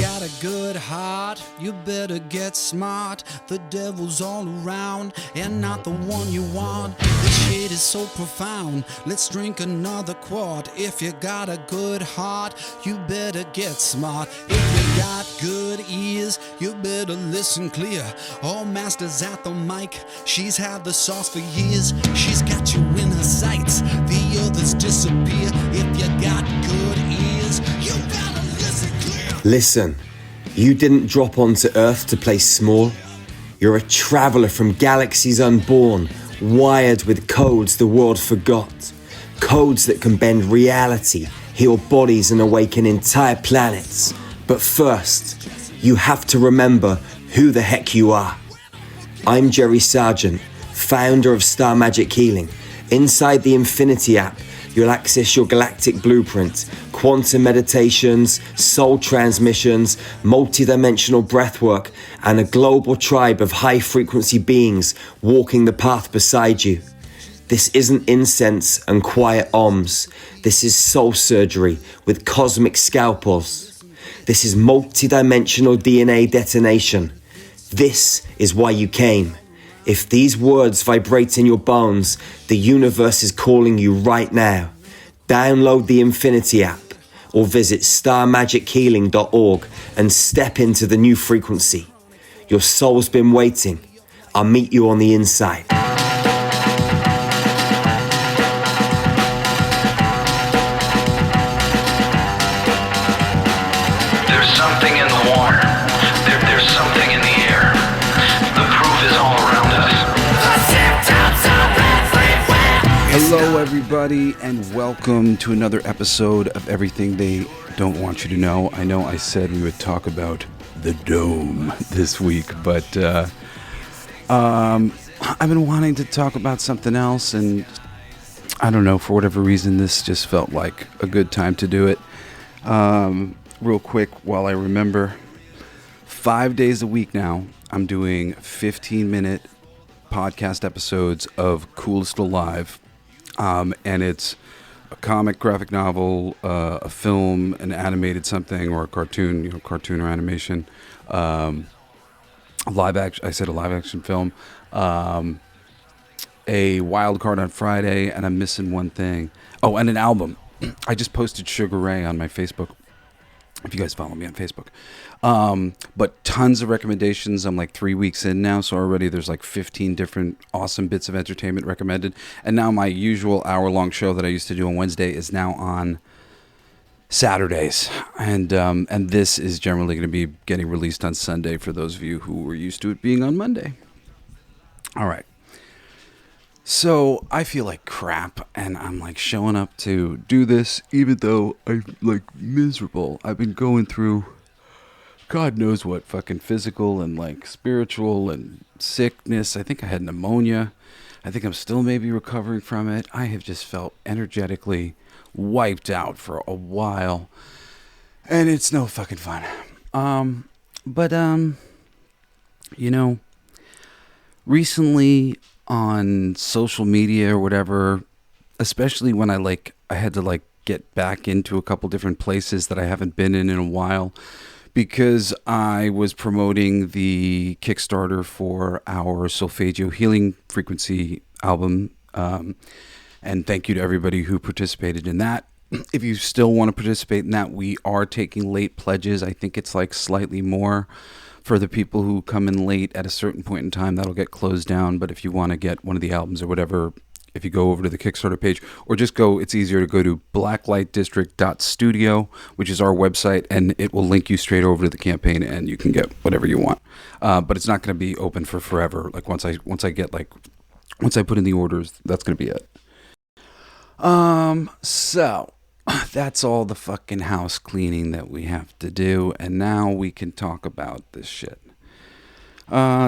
Got a good heart, you better get smart. The devil's all around and not the one you want. This shit is so profound, let's drink another quart. If you got a good heart, you better get smart. If you got good ears, you better listen clear. All masters at the mic, she's had the sauce for years. She's got you in her sights, the others disappear. If you got good ears, you better listen clear. Listen, you didn't drop onto Earth to play small. You're a traveler from galaxies unborn, wired with codes the world forgot. Codes that can bend reality, heal bodies and awaken entire planets. But first, you have to remember who the heck you are. I'm Jerry Sargent, founder of Star Magic Healing. Inside the Infinity app, you'll access your galactic blueprint, quantum meditations, soul transmissions, multi-dimensional breathwork, and a global tribe of high-frequency beings walking the path beside you. This isn't incense and quiet ohms. This is soul surgery with cosmic scalpels. This is multi-dimensional DNA detonation. This is why you came. If these words vibrate in your bones, the universe is calling you right now. Download the Infinity app or visit starmagichealing.org and step into the new frequency. Your soul's been waiting. I'll meet you on the inside. There's something in the water. There's something in the air. The proof is all around us. Hello, everybody, and welcome to another episode of Everything They Don't Want You to Know. I know I said we would talk about the dome this week, but I've been wanting to talk about something else, and I don't know, for whatever reason, this just felt like a good time to do it. Real quick, while I remember, 5 days a week now, I'm doing 15-minute podcast episodes of Coolest Alive. And it's a comic, graphic novel, a film, an animated something, or a cartoon, cartoon or animation, live action film, a wild card on Friday, and I'm missing one thing. Oh, and an album. I just posted Sugar Ray on my Facebook, if you guys follow me on Facebook. But tons of recommendations. I'm like 3 weeks in now, so already there's like 15 different awesome bits of entertainment recommended. And now my usual hour-long show that I used to do on Wednesday is now on Saturdays. And this is generally going to be getting released on Sunday for those of you who were used to it being on Monday. All right. So I feel like crap, and I'm like showing up to do this, even though I'm like miserable. I've been going through God knows what, fucking physical and like spiritual and sickness. I think I had pneumonia. I think I'm still maybe recovering from it. I have just felt energetically wiped out for a while, and it's no fucking fun. Recently on social media or whatever, especially when I had to get back into a couple different places that I haven't been in a while, because I was promoting the Kickstarter for our Solfeggio Healing Frequency album. And thank you to everybody who participated in that. If you still want to participate in that, we are taking late pledges. I think it's like slightly more for the people who come in late at a certain point in time. That'll get closed down. But if you want to get one of the albums or whatever, if you go over to the Kickstarter page, or just go, it's easier to go to blacklightdistrict.studio, which is our website, and it will link you straight over to the campaign, and you can get whatever you want. But it's not going to be open for forever. Like once I put in the orders, that's going to be it. So that's all the fucking house cleaning that we have to do, and now we can talk about this shit.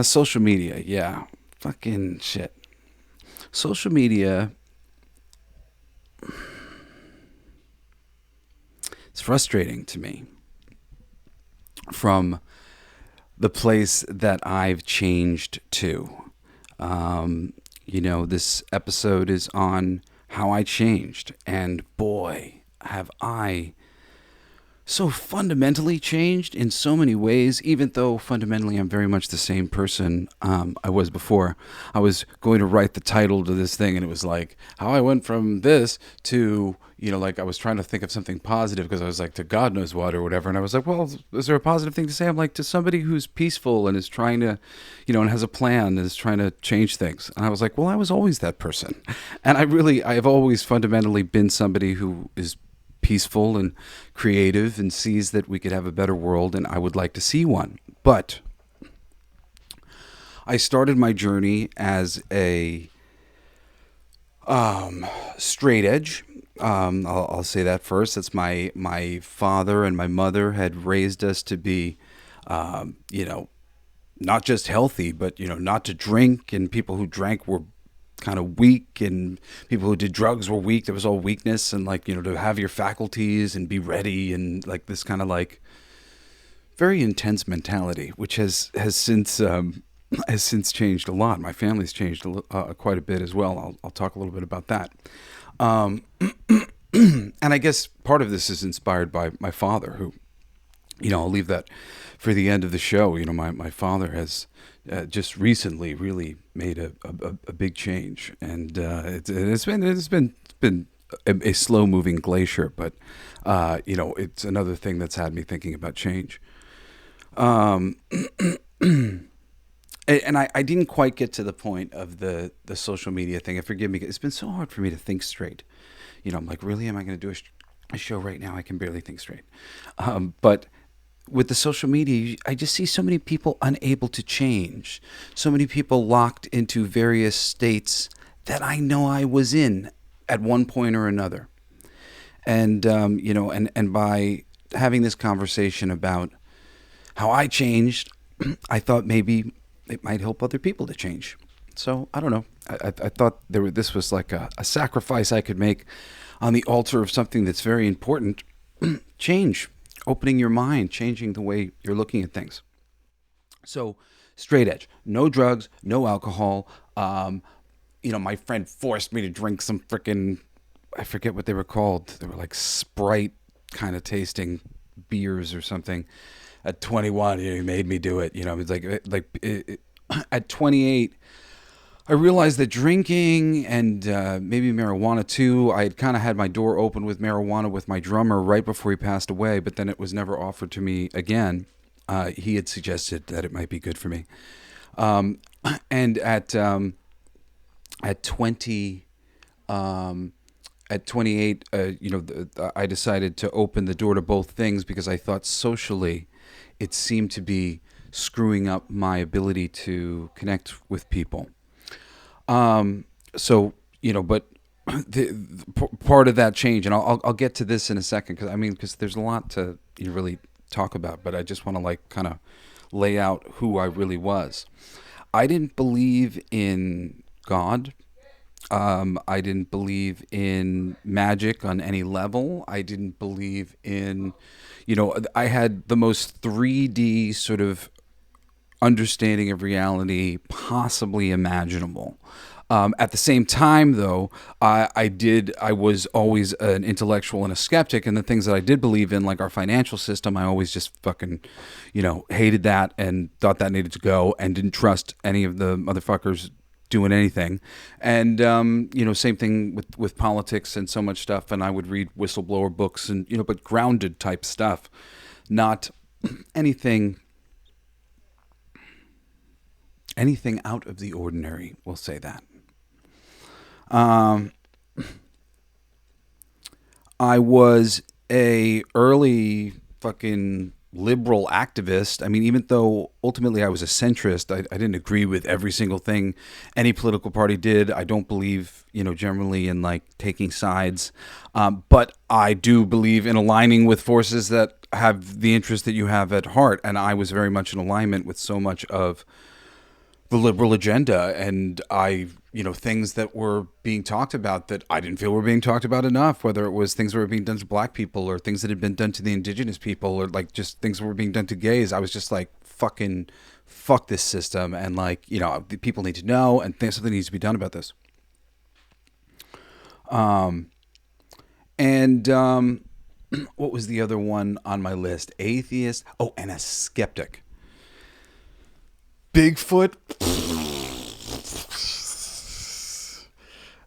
Social media, yeah, fucking shit. Social media, it's frustrating to me from the place that I've changed to. This episode is on how I changed, and boy, have I so fundamentally changed in so many ways, even though fundamentally I'm very much the same person I was before. I was going to write the title to this thing, and it was like how I went from this to, like I was trying to think of something positive because I was like, to God knows what or whatever. And I was like, well, is there a positive thing to say? I'm like, to somebody who's peaceful and is trying to, and has a plan and is trying to change things. And I was like, well, I was always that person. And I have always fundamentally been somebody who is peaceful and creative and sees that we could have a better world, and I would like to see one. But I started my journey as a straight edge. I'll say that first. That's my father and my mother had raised us to be, not just healthy, but not to drink, and people who drank were kind of weak, and people who did drugs were weak. There was all weakness, and to have your faculties and be ready, and like this kind of like very intense mentality, which has since changed a lot. My family's changed quite a bit as well. I'll talk a little bit about that. And I guess part of this is inspired by my father, who, I'll leave that for the end of the show. My father has just recently really made a big change, and it's been a slow moving glacier, but it's another thing that's had me thinking about change. And I didn't quite get to the point of the social media thing. And forgive me, it's been so hard for me to think straight. I'm like, really, am I going to do a show right now? I can barely think straight. But with the social media, I just see so many people unable to change. So many people locked into various states that I know I was in at one point or another. And, and by having this conversation about how I changed, I thought maybe it might help other people to change. So I don't know. I thought this was like a sacrifice I could make on the altar of something that's very important. Change, opening your mind, changing the way you're looking at things. So straight edge, no drugs, no alcohol. My friend forced me to drink some freaking, I forget what they were called. They were like Sprite kind of tasting beers or something. At 21, he made me do it. It's at 28, I realized that drinking and maybe marijuana too, I had kind of had my door open with marijuana with my drummer right before he passed away, but then it was never offered to me again. He had suggested that it might be good for me. And at 20, at 28, I decided to open the door to both things because I thought socially it seemed to be screwing up my ability to connect with people. But part of that change, and I'll get to this in a second, because there's a lot to really talk about, but I just want to kind of lay out who I really was. I didn't believe in God. I didn't believe in magic on any level. I didn't believe in, I had the most 3D sort of understanding of reality possibly imaginable. At the same time, though, I was always an intellectual and a skeptic, and the things that I did believe in, like our financial system, I always just fucking, hated that and thought that needed to go and didn't trust any of the motherfuckers doing anything. And, same thing with politics and so much stuff. And I would read whistleblower books and, but grounded type stuff, not anything out of the ordinary, we'll say that. I was a early fucking liberal activist. Even though ultimately I was a centrist, I didn't agree with every single thing any political party did. I don't believe, generally in taking sides. But I do believe in aligning with forces that have the interest that you have at heart. And I was very much in alignment with so much of the liberal agenda, and things that were being talked about that I didn't feel were being talked about enough, whether it was things that were being done to black people or things that had been done to the indigenous people or just things that were being done to gays. I was just fucking fuck this system, and the people need to know, and something needs to be done about this. what was the other one on my list? Atheist. Oh, and a skeptic. Bigfoot.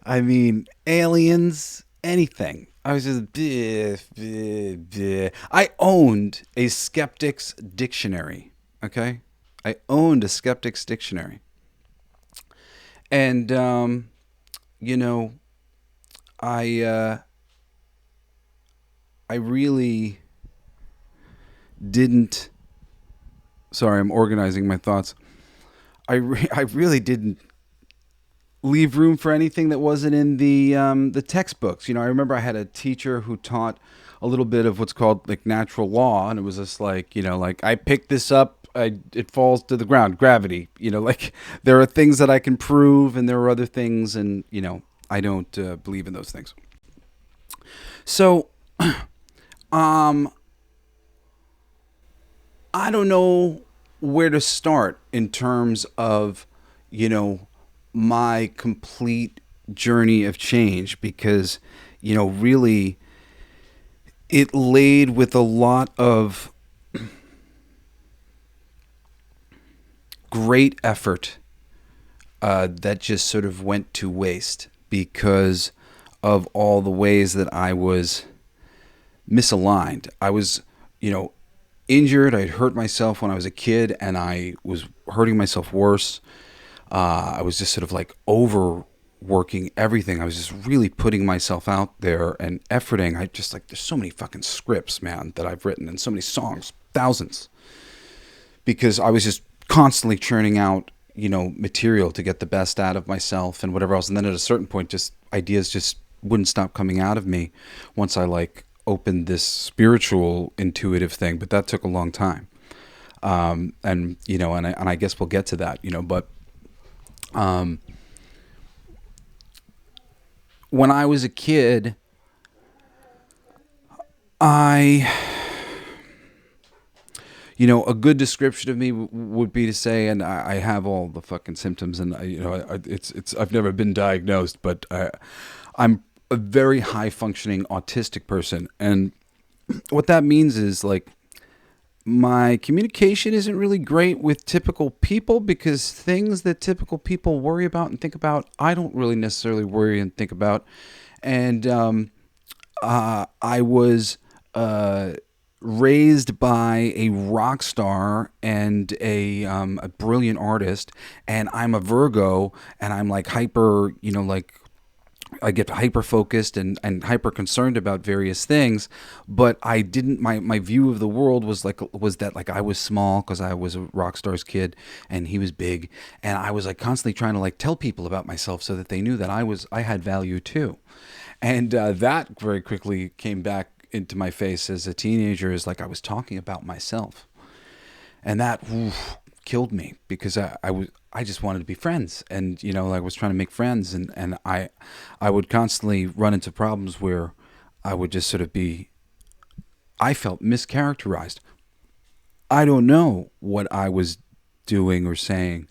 I mean, aliens, anything. I was just bleh, bleh, bleh. I owned a skeptic's dictionary. Okay, I owned a skeptic's dictionary, and you know, I really didn't. Sorry, I'm organizing my thoughts. I really didn't leave room for anything that wasn't in the textbooks. You know, I remember I had a teacher who taught a little bit of what's called like natural law, and it was just like, you know, like I picked this up, it falls to the ground, gravity. You know, like there are things that I can prove, and there are other things, and you know, I don't believe in those things. So, I don't know where to start in terms of, you know, my complete journey of change, because, you know, really it laid with a lot of great effort that just sort of went to waste because of all the ways that I was misaligned. I was, you know, injured. I'd hurt myself when I was a kid, and I was hurting myself worse. I was just sort of like overworking everything. I was just really putting myself out there and efforting. I just like, there's so many fucking scripts, man, that I've written, and so many songs, thousands, because I was just constantly churning out, you know, material to get the best out of myself and whatever else. And then at a certain point, just ideas just wouldn't stop coming out of me once I like opened this spiritual intuitive thing, but that took a long time. And, you know, and I guess we'll get to that, you know, but, when I was a kid, you know, a good description of me would be to say, and I have all the fucking symptoms, and you know, I've never been diagnosed, but I'm a very high functioning autistic person, and what that means is like my communication isn't really great with typical people, because things that typical people worry about and think about, I don't really necessarily worry and think about, and I was raised by a rock star and a brilliant artist, and I'm a Virgo, and I'm like hyper, you know, like I get hyper focused and hyper concerned about various things, but I didn't, my view of the world was that like I was small because I was a rock star's kid and he was big, and I was like constantly trying to like tell people about myself so that they knew that I had value too. And that very quickly came back into my face as a teenager, is like I was talking about myself, and that killed me, because I just wanted to be friends, and you know, I was trying to make friends, and I would constantly run into problems where I would just sort of I felt mischaracterized. I don't know what I was doing or saying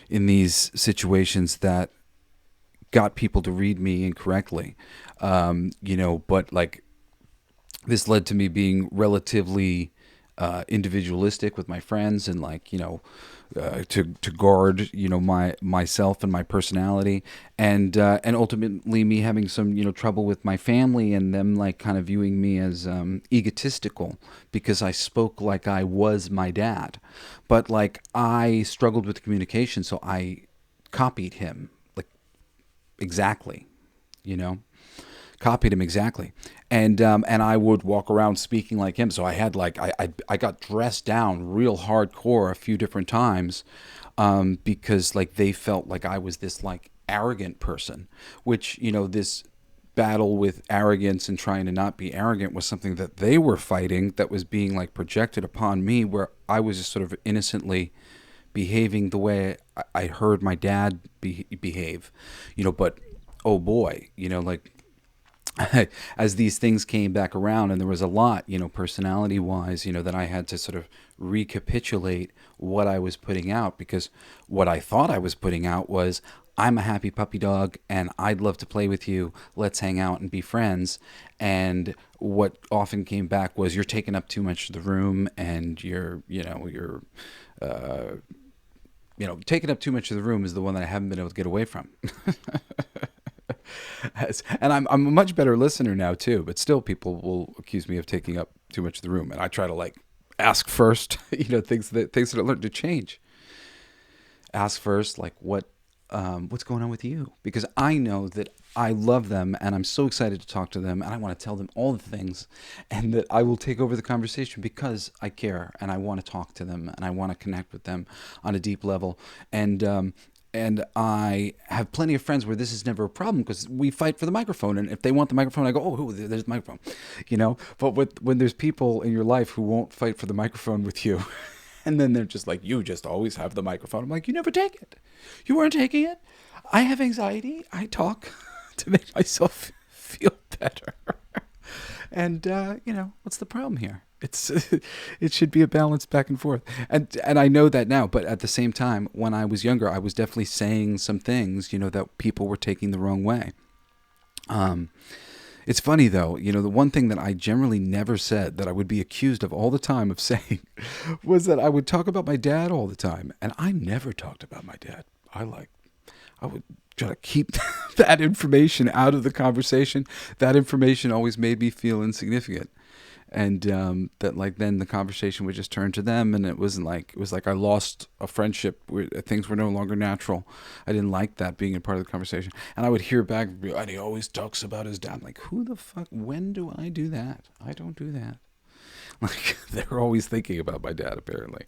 in these situations that got people to read me incorrectly, you know, but like this led to me being relatively individualistic with my friends, and like, you know, to guard, you know, myself and my personality, and ultimately me having some, you know, trouble with my family, and them like kind of viewing me as egotistical because I spoke like I was my dad, but like I struggled with communication, so I copied him like exactly, you know. Copied him exactly, and I would walk around speaking like him. So I had like I got dressed down real hardcore a few different times, because like they felt like I was this like arrogant person, which, you know, this battle with arrogance and trying to not be arrogant was something that they were fighting, that was being like projected upon me, where I was just sort of innocently behaving the way I heard my dad behave, you know. But oh boy, you know, like as these things came back around, and there was a lot, you know, personality wise, you know, that I had to sort of recapitulate what I was putting out, because what I thought I was putting out was I'm a happy puppy dog and I'd love to play with you. Let's hang out and be friends. And what often came back was, you're taking up too much of the room, and you're taking up too much of the room is the one that I haven't been able to get away from. And I'm a much better listener now too, but still people will accuse me of taking up too much of the room. And I try to like ask first, things that I learned to change. Ask first, like what's going on with you? Because I know that I love them and I'm so excited to talk to them and I want to tell them all the things, and that I will take over the conversation because I care and I want to talk to them and I want to connect with them on a deep level. And I have plenty of friends where this is never a problem because we fight for the microphone. And if they want the microphone, I go, oh, there's the microphone, But when there's people in your life who won't fight for the microphone with you, and then they're just like, you just always have the microphone. I'm like, you never take it. You weren't taking it. I have anxiety. I talk to make myself feel better. And, what's the problem here? It should be a balance back and forth. And I know that now, but at the same time, when I was younger, I was definitely saying some things, that people were taking the wrong way. It's funny though, the one thing that I generally never said that I would be accused of all the time of saying was that I would talk about my dad all the time. And I never talked about my dad. I would try to keep that information out of the conversation. That information always made me feel insignificant. And then the conversation would just turn to them, and it was like I lost a friendship where things were no longer natural. I didn't like that being a part of the conversation, and I would hear back, and he always talks about his dad. I'm like, who the fuck? When do I do that? I don't do that. Like, they're always thinking about my dad, apparently.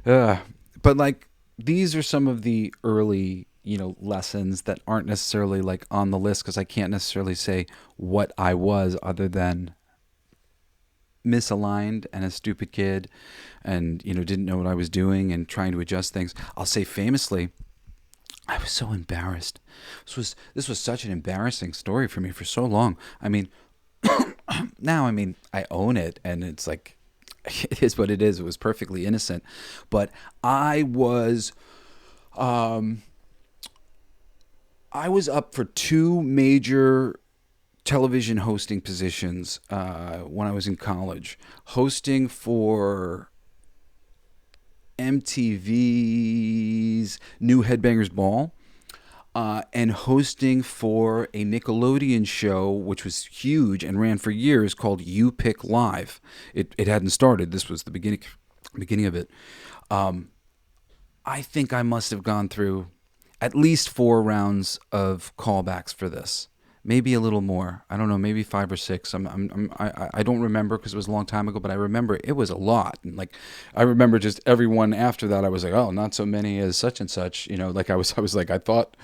But like, these are some of the early lessons that aren't necessarily like on the list, because I can't necessarily say what I was other than misaligned and a stupid kid, and didn't know what I was doing and trying to adjust things. I'll say famously, I was so embarrassed. This was such an embarrassing story for me for so long. I mean, now I own it, and it's like, it is what it is. It was perfectly innocent, but I was up for two major television hosting positions when I was in college, hosting for MTV's New Headbangers Ball, and hosting for a Nickelodeon show which was huge and ran for years called You Pick Live. It hadn't started. This was the beginning of it. I think I must have gone through at least 4 rounds of callbacks for this. Maybe a little more. I don't know, maybe 5 or 6. I don't remember because it was a long time ago, but I remember it was a lot. And like, I remember just everyone after that, I was like, oh, not so many as such and such. Like I was like, I thought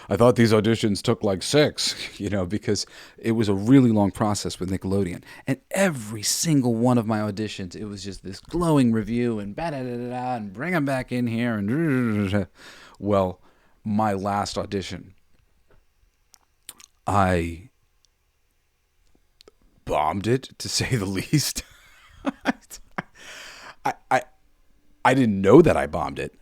these auditions took like 6, because it was a really long process with Nickelodeon. And every single one of my auditions, it was just this glowing review and da-da-da-da-da, and bring them back in here. And well, my last audition, I bombed it, to say the least. I didn't know that I bombed it,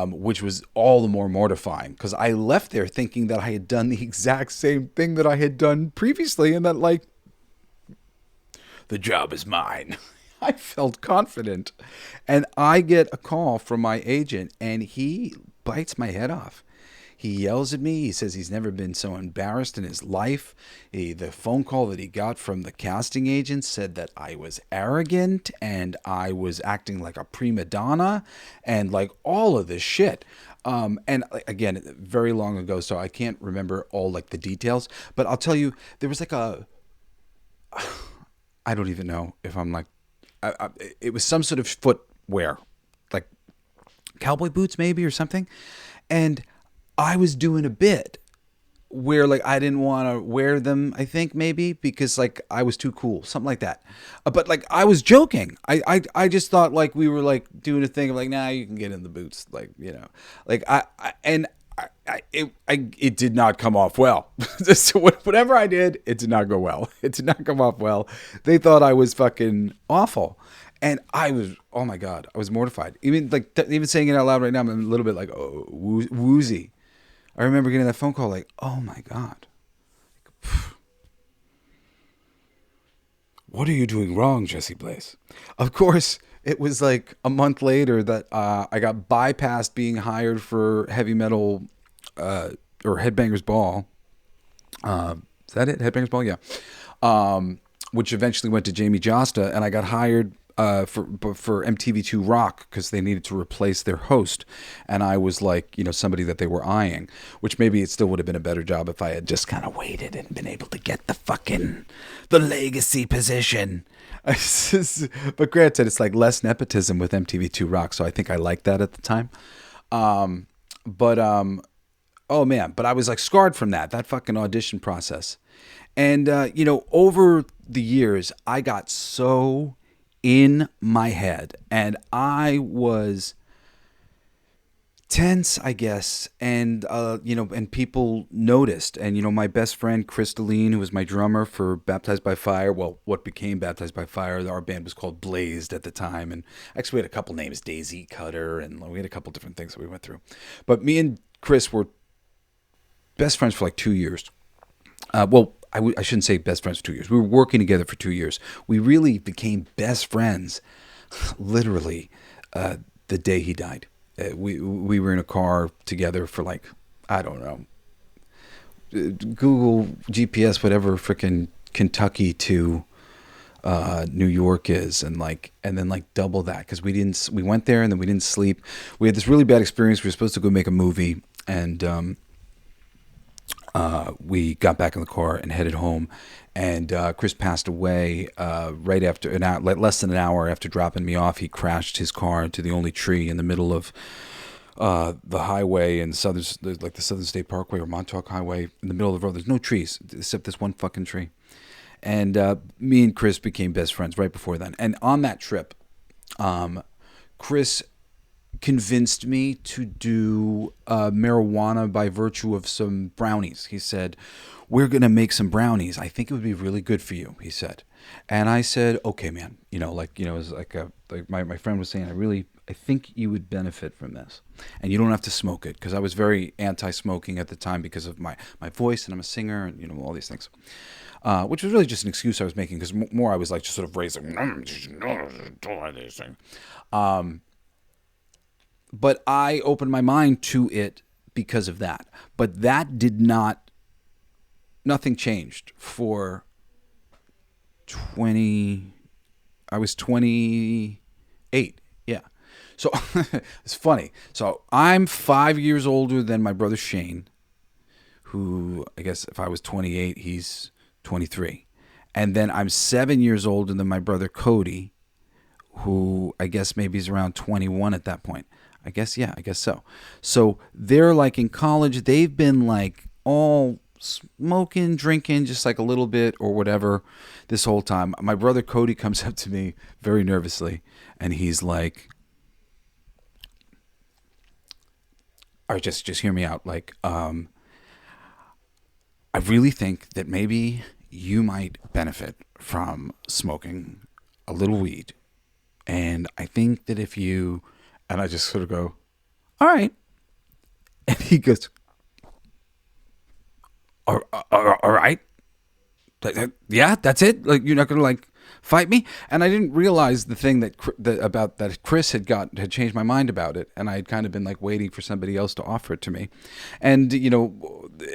which was all the more mortifying, because I left there thinking that I had done the exact same thing that I had done previously, and that, like, the job is mine. I felt confident. And I get a call from my agent, and he bites my head off. He yells at me. He says he's never been so embarrassed in his life. The phone call that he got from the casting agent said that I was arrogant and I was acting like a prima donna and like all of this shit. And again, very long ago, so I can't remember all like the details. But I'll tell you, there was like I don't even know if I'm like, it was some sort of footwear, like cowboy boots maybe or something. And I was doing a bit where like I didn't want to wear them, I think maybe because like I was too cool, something like that. But like I was joking. I just thought like we were like doing a thing of like, nah, you can get in the boots, like, like it did not come off well. So whatever I did, it did not go well. It did not come off well. They thought I was fucking awful. And I was, oh my God, I was mortified. Even saying it out loud right now, I'm a little bit like woozy. I remember getting that phone call like, oh my God. What are you doing wrong, Jesse Blaze? Of course, it was like a month later that I got bypassed being hired for Heavy Metal or Headbangers Ball. Is that it? Headbangers Ball? Yeah. Which eventually went to Jamie Josta, and I got hired for MTV2 Rock because they needed to replace their host, and I was like, somebody that they were eyeing. Which maybe it still would have been a better job if I had just kind of waited and been able to get the legacy position. But granted, it's like less nepotism with MTV2 Rock, so I think I liked that at the time. Oh man, but I was like scarred from that fucking audition process. And, over the years, I got so in my head and I was tense, I guess. And, and people noticed. And, my best friend, Crystalline, who was my drummer for Baptized by Fire. Well, what became Baptized by Fire. Our band was called Blazed at the time. And actually we had a couple names, Daisy Cutter. And we had a couple different things that we went through. But me and Chris were best friends for like 2 years. I shouldn't say best friends for 2 years. We were working together for 2 years. We really became best friends, literally, the day he died. We were in a car together for like, I don't know, Google GPS, whatever frickin' Kentucky to New York is, and then double that because we went there and then we didn't sleep. We had this really bad experience. We were supposed to go make a movie, and we got back in the car and headed home, and Chris passed away right after less than an hour after dropping me off. He crashed his car into the only tree in the middle of the highway in the Southern State Parkway or Montauk Highway in the middle of the road. There's no trees except this one fucking tree. And me and Chris became best friends right before then. And on that trip, Chris convinced me to do marijuana by virtue of some brownies. He said, we're going to make some brownies. I think it would be really good for you, he said. And I said, okay, man. It was like my friend was saying, I think you would benefit from this. And you don't have to smoke it, because I was very anti-smoking at the time because of my voice, and I'm a singer, and, all these things. Which was really just an excuse I was making, because more I was like just sort of raising, these things. But I opened my mind to it because of that. But that nothing changed for I was 28. Yeah. So it's funny. So I'm 5 years older than my brother Shane, who I guess if I was 28, he's 23. And then I'm 7 years older than my brother Cody, who I guess maybe is around 21 at that point. I guess so. So they're like in college. They've been like all smoking, drinking, just like a little bit or whatever this whole time. My brother Cody comes up to me very nervously, and he's like, all right, just hear me out. Like, I really think that maybe you might benefit from smoking a little weed. And I think that if you... And I just sort of go, all right. And he goes, all right. Yeah, that's it. Like, you're not going to like fight me. And I didn't realize the thing that Chris had changed my mind about it. And I had kind of been like waiting for somebody else to offer it to me. And,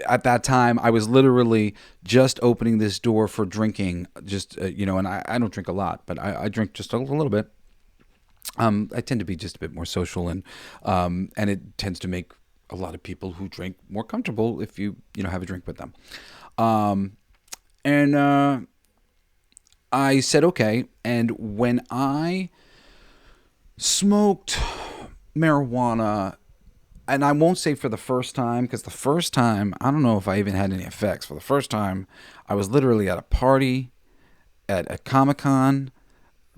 at that time I was literally just opening this door for drinking, and I don't drink a lot, but I drink just a little bit. I tend to be just a bit more social, and it tends to make a lot of people who drink more comfortable if you have a drink with them. And I said okay, and when I smoked marijuana, and I won't say for the first time, because the first time I don't know if I even had any effects. For the first time, I was literally at a party at a Comic-Con,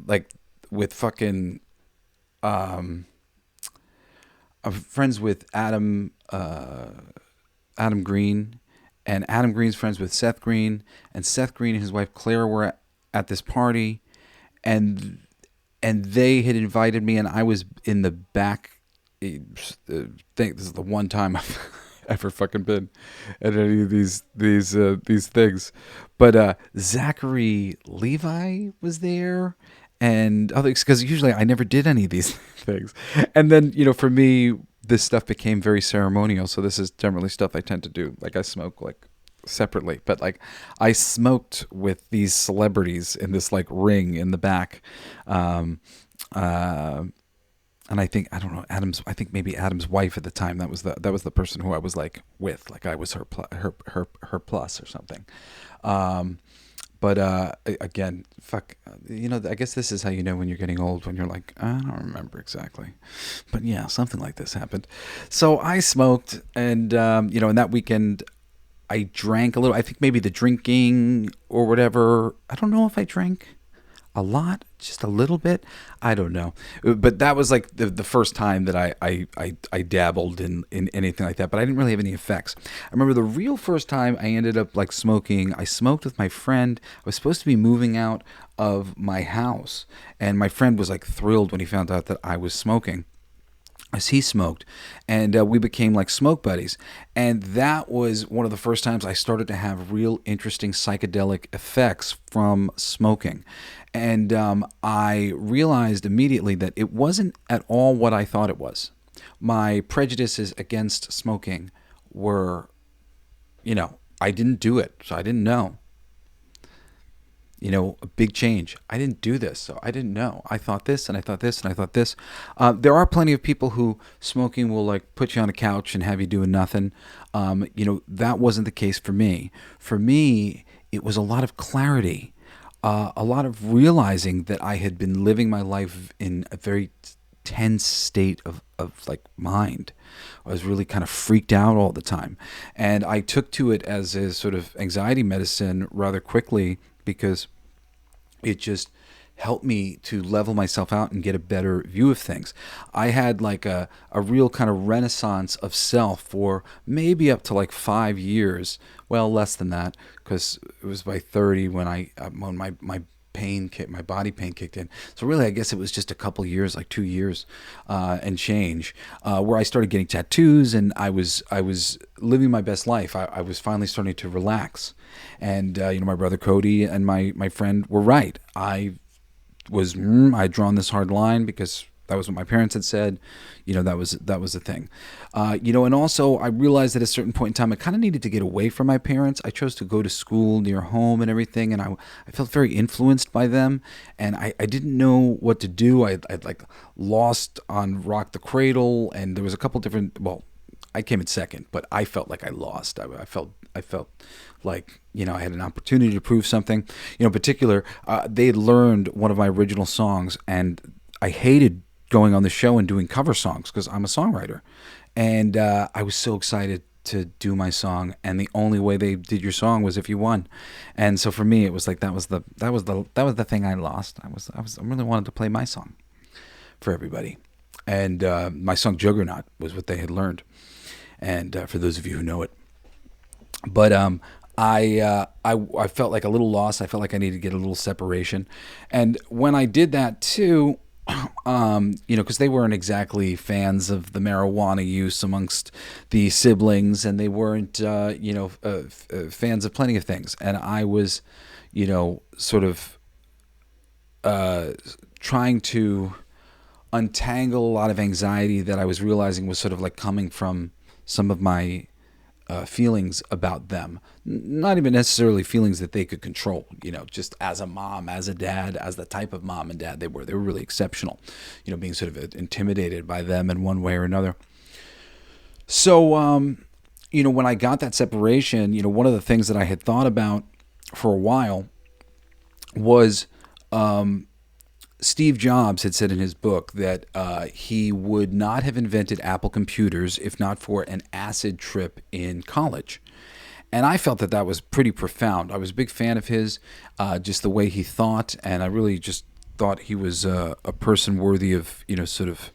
like with fucking. I'm friends with Adam Green, and Adam Green's friends with Seth Green, and Seth Green and his wife Claire were at this party, and they had invited me, and I was in the back. I think this is the one time I've ever fucking been at any of these things. But Zachary Levi was there, and others, because usually I never did any of these things. And then, for me, this stuff became very ceremonial. So this is generally stuff I tend to do. Like I smoke like separately, but like I smoked with these celebrities in this like ring in the back. And I think, I don't know, I think maybe Adam's wife at the time, that was the person who I was like with, like I was her plus or something. But again, fuck, I guess this is how you know when you're getting old, when you're like, I don't remember exactly. But yeah, something like this happened. So I smoked, and, and that weekend I drank a little. I think maybe the drinking or whatever, I don't know if I drank a lot, just a little bit, I don't know, but that was like the first time that I dabbled in anything like that, but I didn't really have any effects. I remember the real first time I ended up like smoking, I smoked with my friend. I was supposed to be moving out of my house, and my friend was like thrilled when he found out that I was smoking, as he smoked, and we became like smoke buddies. And that was one of the first times I started to have real interesting psychedelic effects from smoking. And I realized immediately that it wasn't at all what I thought it was. My prejudices against smoking were, I didn't do it, so I didn't know. A big change. I didn't do this, so I didn't know. I thought this, and I thought this, and I thought this. There are plenty of people who smoking will like put you on a couch and have you doing nothing. That wasn't the case for me. For me, it was a lot of clarity, a lot of realizing that I had been living my life in a very tense state of like mind. I was really kind of freaked out all the time, and I took to it as a sort of anxiety medicine rather quickly, because it just helped me to level myself out and get a better view of things. I had like a real kind of renaissance of self for maybe up to like 5 years. Well, less than that, because it was by 30 when my body pain kicked in. So really, I guess it was just a couple years, like 2 years and change, where I started getting tattoos, and I was living my best life. I was finally starting to relax. And, my brother Cody and my friend were right. I'd drawn this hard line because that was what my parents had said. That was the thing. And also I realized at a certain point in time, I kind of needed to get away from my parents. I chose to go to school near home and everything, and I felt very influenced by them, and I didn't know what to do. I'd like lost on Rock the Cradle, and there was a couple different, well, I came in second, but I felt like I lost. I felt like, I had an opportunity to prove something. In particular, they had learned one of my original songs, and I hated going on the show and doing cover songs because I'm a songwriter. And I was so excited to do my song, and the only way they did your song was if you won. And so for me, it was like that was the thing I lost. I really wanted to play my song for everybody. And my song Juggernaut was what they had learned. And for those of you who know it. But I felt like a little lost. I felt like I needed to get a little separation. And when I did that too, because they weren't exactly fans of the marijuana use amongst the siblings, and they weren't, fans of plenty of things. And I was, sort of trying to untangle a lot of anxiety that I was realizing was sort of like coming from some of my feelings about them, not even necessarily feelings that they could control, just as a mom, as a dad, as the type of mom and dad they were really exceptional, being sort of intimidated by them in one way or another. So, when I got that separation, one of the things that I had thought about for a while was, Steve Jobs had said in his book that he would not have invented Apple computers if not for an acid trip in college. And I felt that was pretty profound. I was a big fan of his, just the way he thought, and I really just thought he was a person worthy of, sort of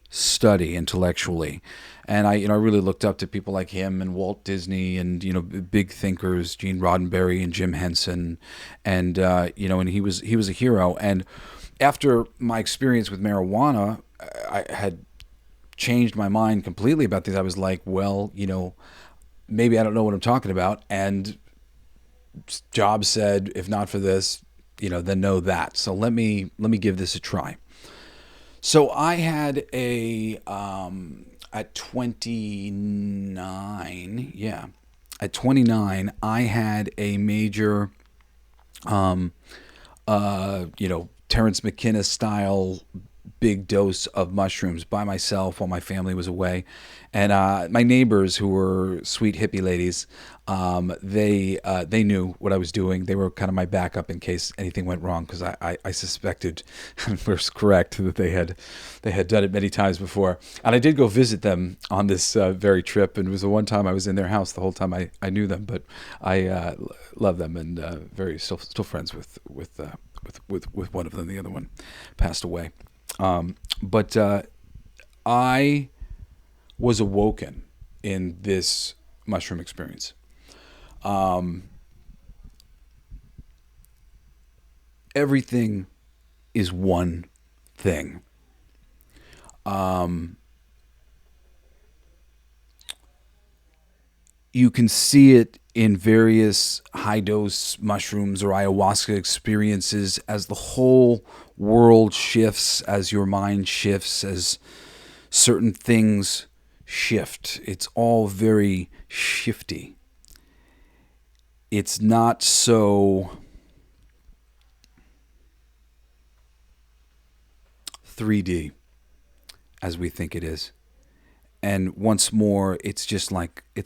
study intellectually. And I really looked up to people like him and Walt Disney and, big thinkers, Gene Roddenberry and Jim Henson. And, and he was a hero. And after my experience with marijuana, I had changed my mind completely about these. I was like, well, maybe I don't know what I'm talking about. And Jobs said, if not for this, then know that. So let me give this a try. So I had at 29, at 29, I had a major, Terrence McKenna style big dose of mushrooms by myself while my family was away. And my neighbors, who were sweet hippie ladies, they knew what I was doing. They were kind of my backup in case anything went wrong, because I suspected, and was correct, that they had done it many times before. And I did go visit them on this very trip, and it was the one time I was in their house the whole time I knew them. But I love them, and very still friends with one of them. The other one passed away. But I was awoken in this mushroom experience. Everything is one thing. You can see it in various high-dose mushrooms or ayahuasca experiences as the whole world shifts, as your mind shifts, as certain things shift. It's all very shifty. It's not so 3D as we think it is. And once more, it's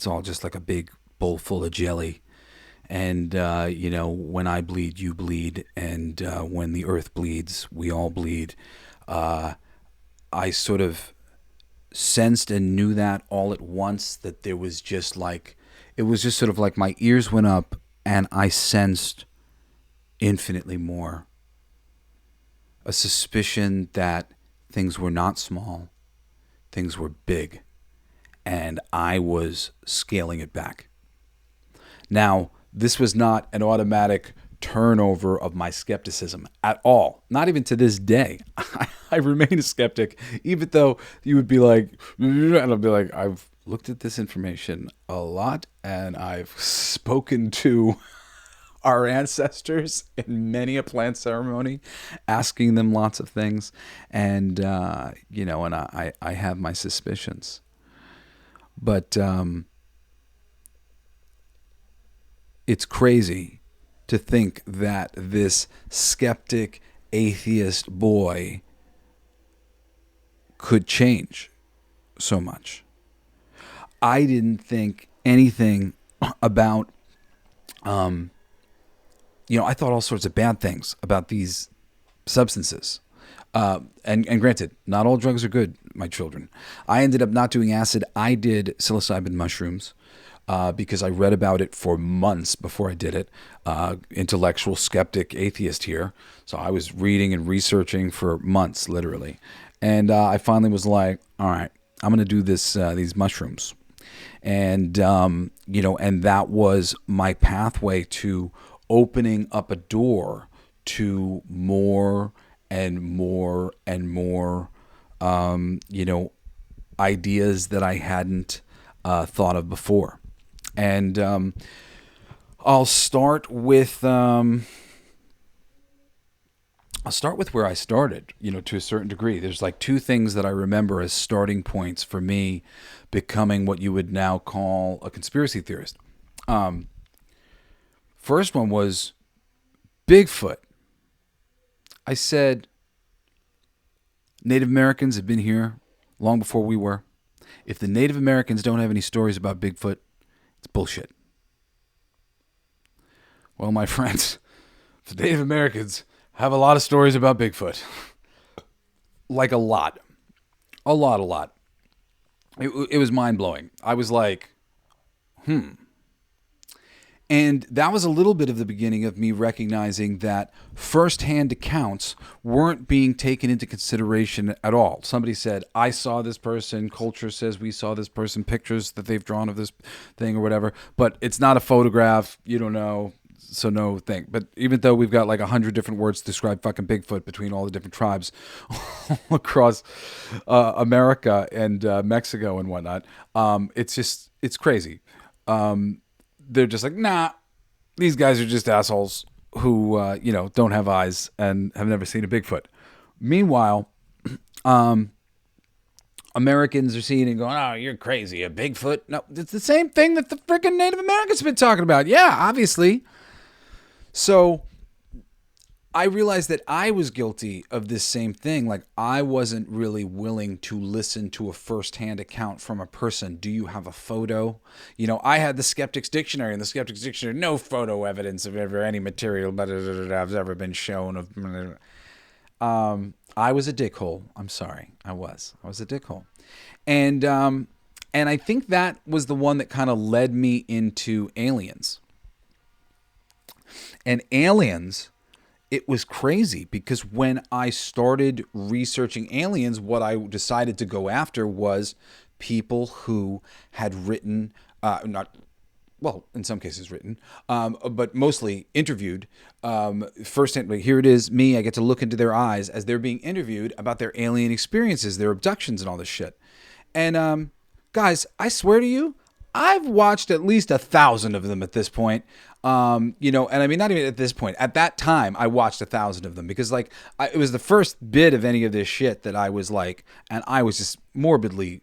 all just like a big bowl full of jelly. And, when I bleed, you bleed. And when the earth bleeds, we all bleed. I sort of sensed and knew that all at once, that there was just like, it was just sort of like my ears went up and I sensed infinitely more. A suspicion that things were not small, things were big, and I was scaling it back. Now, this was not an automatic turnover of my skepticism at all. Not even to this day. I remain a skeptic, even though you would be like, and I'll be like, I've looked at this information a lot, and I've spoken to our ancestors in many a plant ceremony, asking them lots of things, and and I have my suspicions, but it's crazy to think that this skeptic atheist boy could change so much. I didn't think anything about I thought all sorts of bad things about these substances. And granted, not all drugs are good, my children. I ended up not doing acid. I did psilocybin mushrooms because I read about it for months before I did it. Intellectual skeptic atheist here. So I was reading and researching for months, literally. And I finally was like, all right, I'm going to do these mushrooms. And, and that was my pathway to opening up a door to more and more and more, ideas that I hadn't thought of before. And I'll start with where I started, to a certain degree. There's like two things that I remember as starting points for me becoming what you would now call a conspiracy theorist. First one was Bigfoot. I said, Native Americans have been here long before we were. If the Native Americans don't have any stories about Bigfoot, it's bullshit. Well, my friends, the Native Americans have a lot of stories about Bigfoot. Like a lot. A lot. It was mind-blowing. I was like, And that was a little bit of the beginning of me recognizing that first-hand accounts weren't being taken into consideration at all. Somebody said, I saw this person, culture says we saw this person, pictures that they've drawn of this thing or whatever, but it's not a photograph, you don't know, So no thing. But even though we've got like 100 different words to describe fucking Bigfoot between all the different tribes across America and Mexico and whatnot, it's crazy. They're just like, nah, these guys are just assholes who, don't have eyes and have never seen a Bigfoot. Meanwhile, Americans are seeing it and going, oh, you're crazy, a Bigfoot. No, it's the same thing that the freaking Native Americans have been talking about. Yeah, obviously. So I realized that I was guilty of this same thing. Like, I wasn't really willing to listen to a firsthand account from a person. Do you have a photo? I had the Skeptic's Dictionary. In the Skeptic's Dictionary, no photo evidence of ever any material has ever been shown of. I was a dickhole. I'm sorry. I was a dickhole. And I think that was the one that kind of led me into aliens. And aliens, it was crazy because when I started researching aliens, what I decided to go after was people who had written, in some cases written, but mostly interviewed firsthand. Like, here it is, me, I get to look into their eyes as they're being interviewed about their alien experiences, their abductions and all this shit. And guys, I swear to you, I've watched at least 1,000 of them at this point. And I mean, not even at this point. At that time, I watched 1,000 of them because, like, it was the first bit of any of this shit that I was like, and I was just morbidly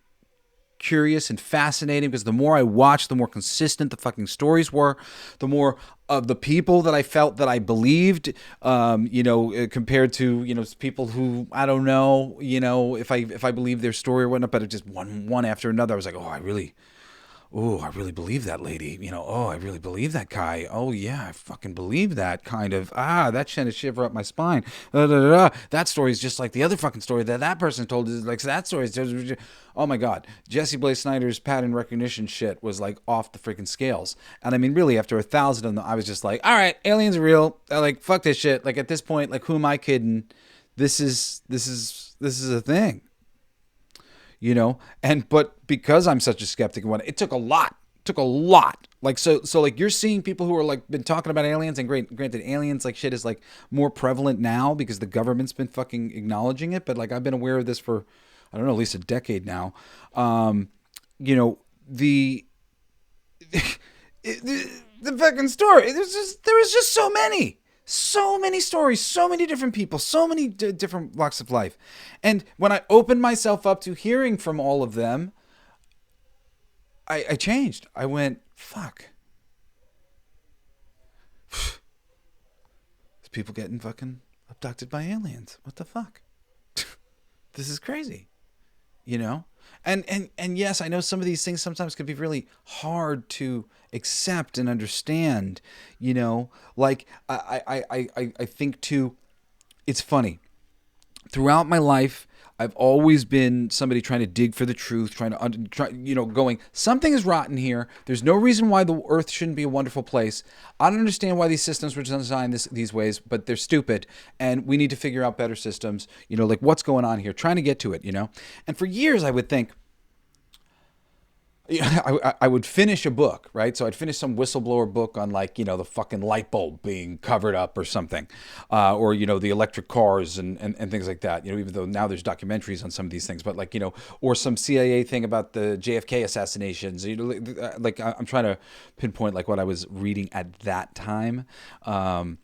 curious and fascinating because the more I watched, the more consistent the fucking stories were, the more of the people that I felt that I believed, compared to, people who I don't know, if I believe their story or whatnot, but it just one after another. I was like, I really believe that lady. I really believe that guy. Oh, yeah, I fucking believe that kind of. That sent a shiver up my spine. That story is just like the other fucking story that person told. Is like that story is just, oh my God. Jesse Blaze Snyder's pattern recognition shit was like off the freaking scales. And I mean, really, after 1,000 of them, I was just like, all right, aliens are real. Like, fuck this shit. Like, at this point, like, who am I kidding? This is a thing. But because I'm such a skeptic, it took a lot. Like, so like you're seeing people who are like been talking about aliens, and granted aliens like shit is like more prevalent now because the government's been fucking acknowledging it. But like, I've been aware of this for, I don't know, at least a decade now. The fucking story. There was just so many stories, so many different people, so many different walks of life. And when I opened myself up to hearing from all of them, I changed. I went, fuck. There's people getting fucking abducted by aliens. What the fuck? This is crazy. And yes, I know some of these things sometimes can be really hard to accept and understand, like I think too, it's funny. Throughout my life, I've always been somebody trying to dig for the truth, going, something is rotten here. There's no reason why the earth shouldn't be a wonderful place. I don't understand why these systems were designed these ways, but they're stupid. And we need to figure out better systems, like what's going on here, trying to get to it, And for years I would think, I would finish a book, right? So I'd finish some whistleblower book on like, the fucking light bulb being covered up or something, or, the electric cars and things like that, even though now there's documentaries on some of these things, but like, or some CIA thing about the JFK assassinations, like I'm trying to pinpoint like what I was reading at that time. But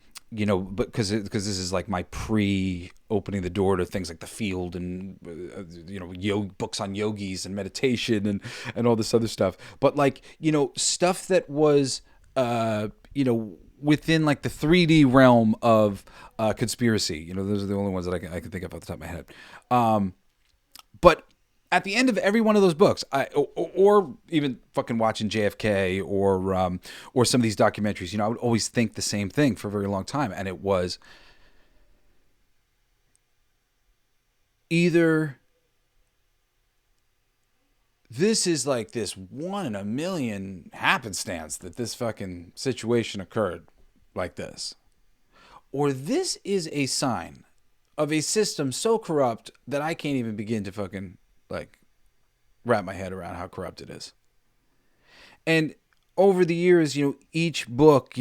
because this is like my opening the door to things like The Field and books on yogis and meditation and all this other stuff. But like stuff that was within like the 3D realm of conspiracy. Those are the only ones that I can think of off the top of my head. But at the end of every one of those books, or even fucking watching JFK or some of these documentaries, I would always think the same thing for a very long time. And it was either this is like this 1 in a million happenstance that this fucking situation occurred like this, or this is a sign of a system so corrupt that I can't even begin to fucking like wrap my head around how corrupt it is. And over the years, each book,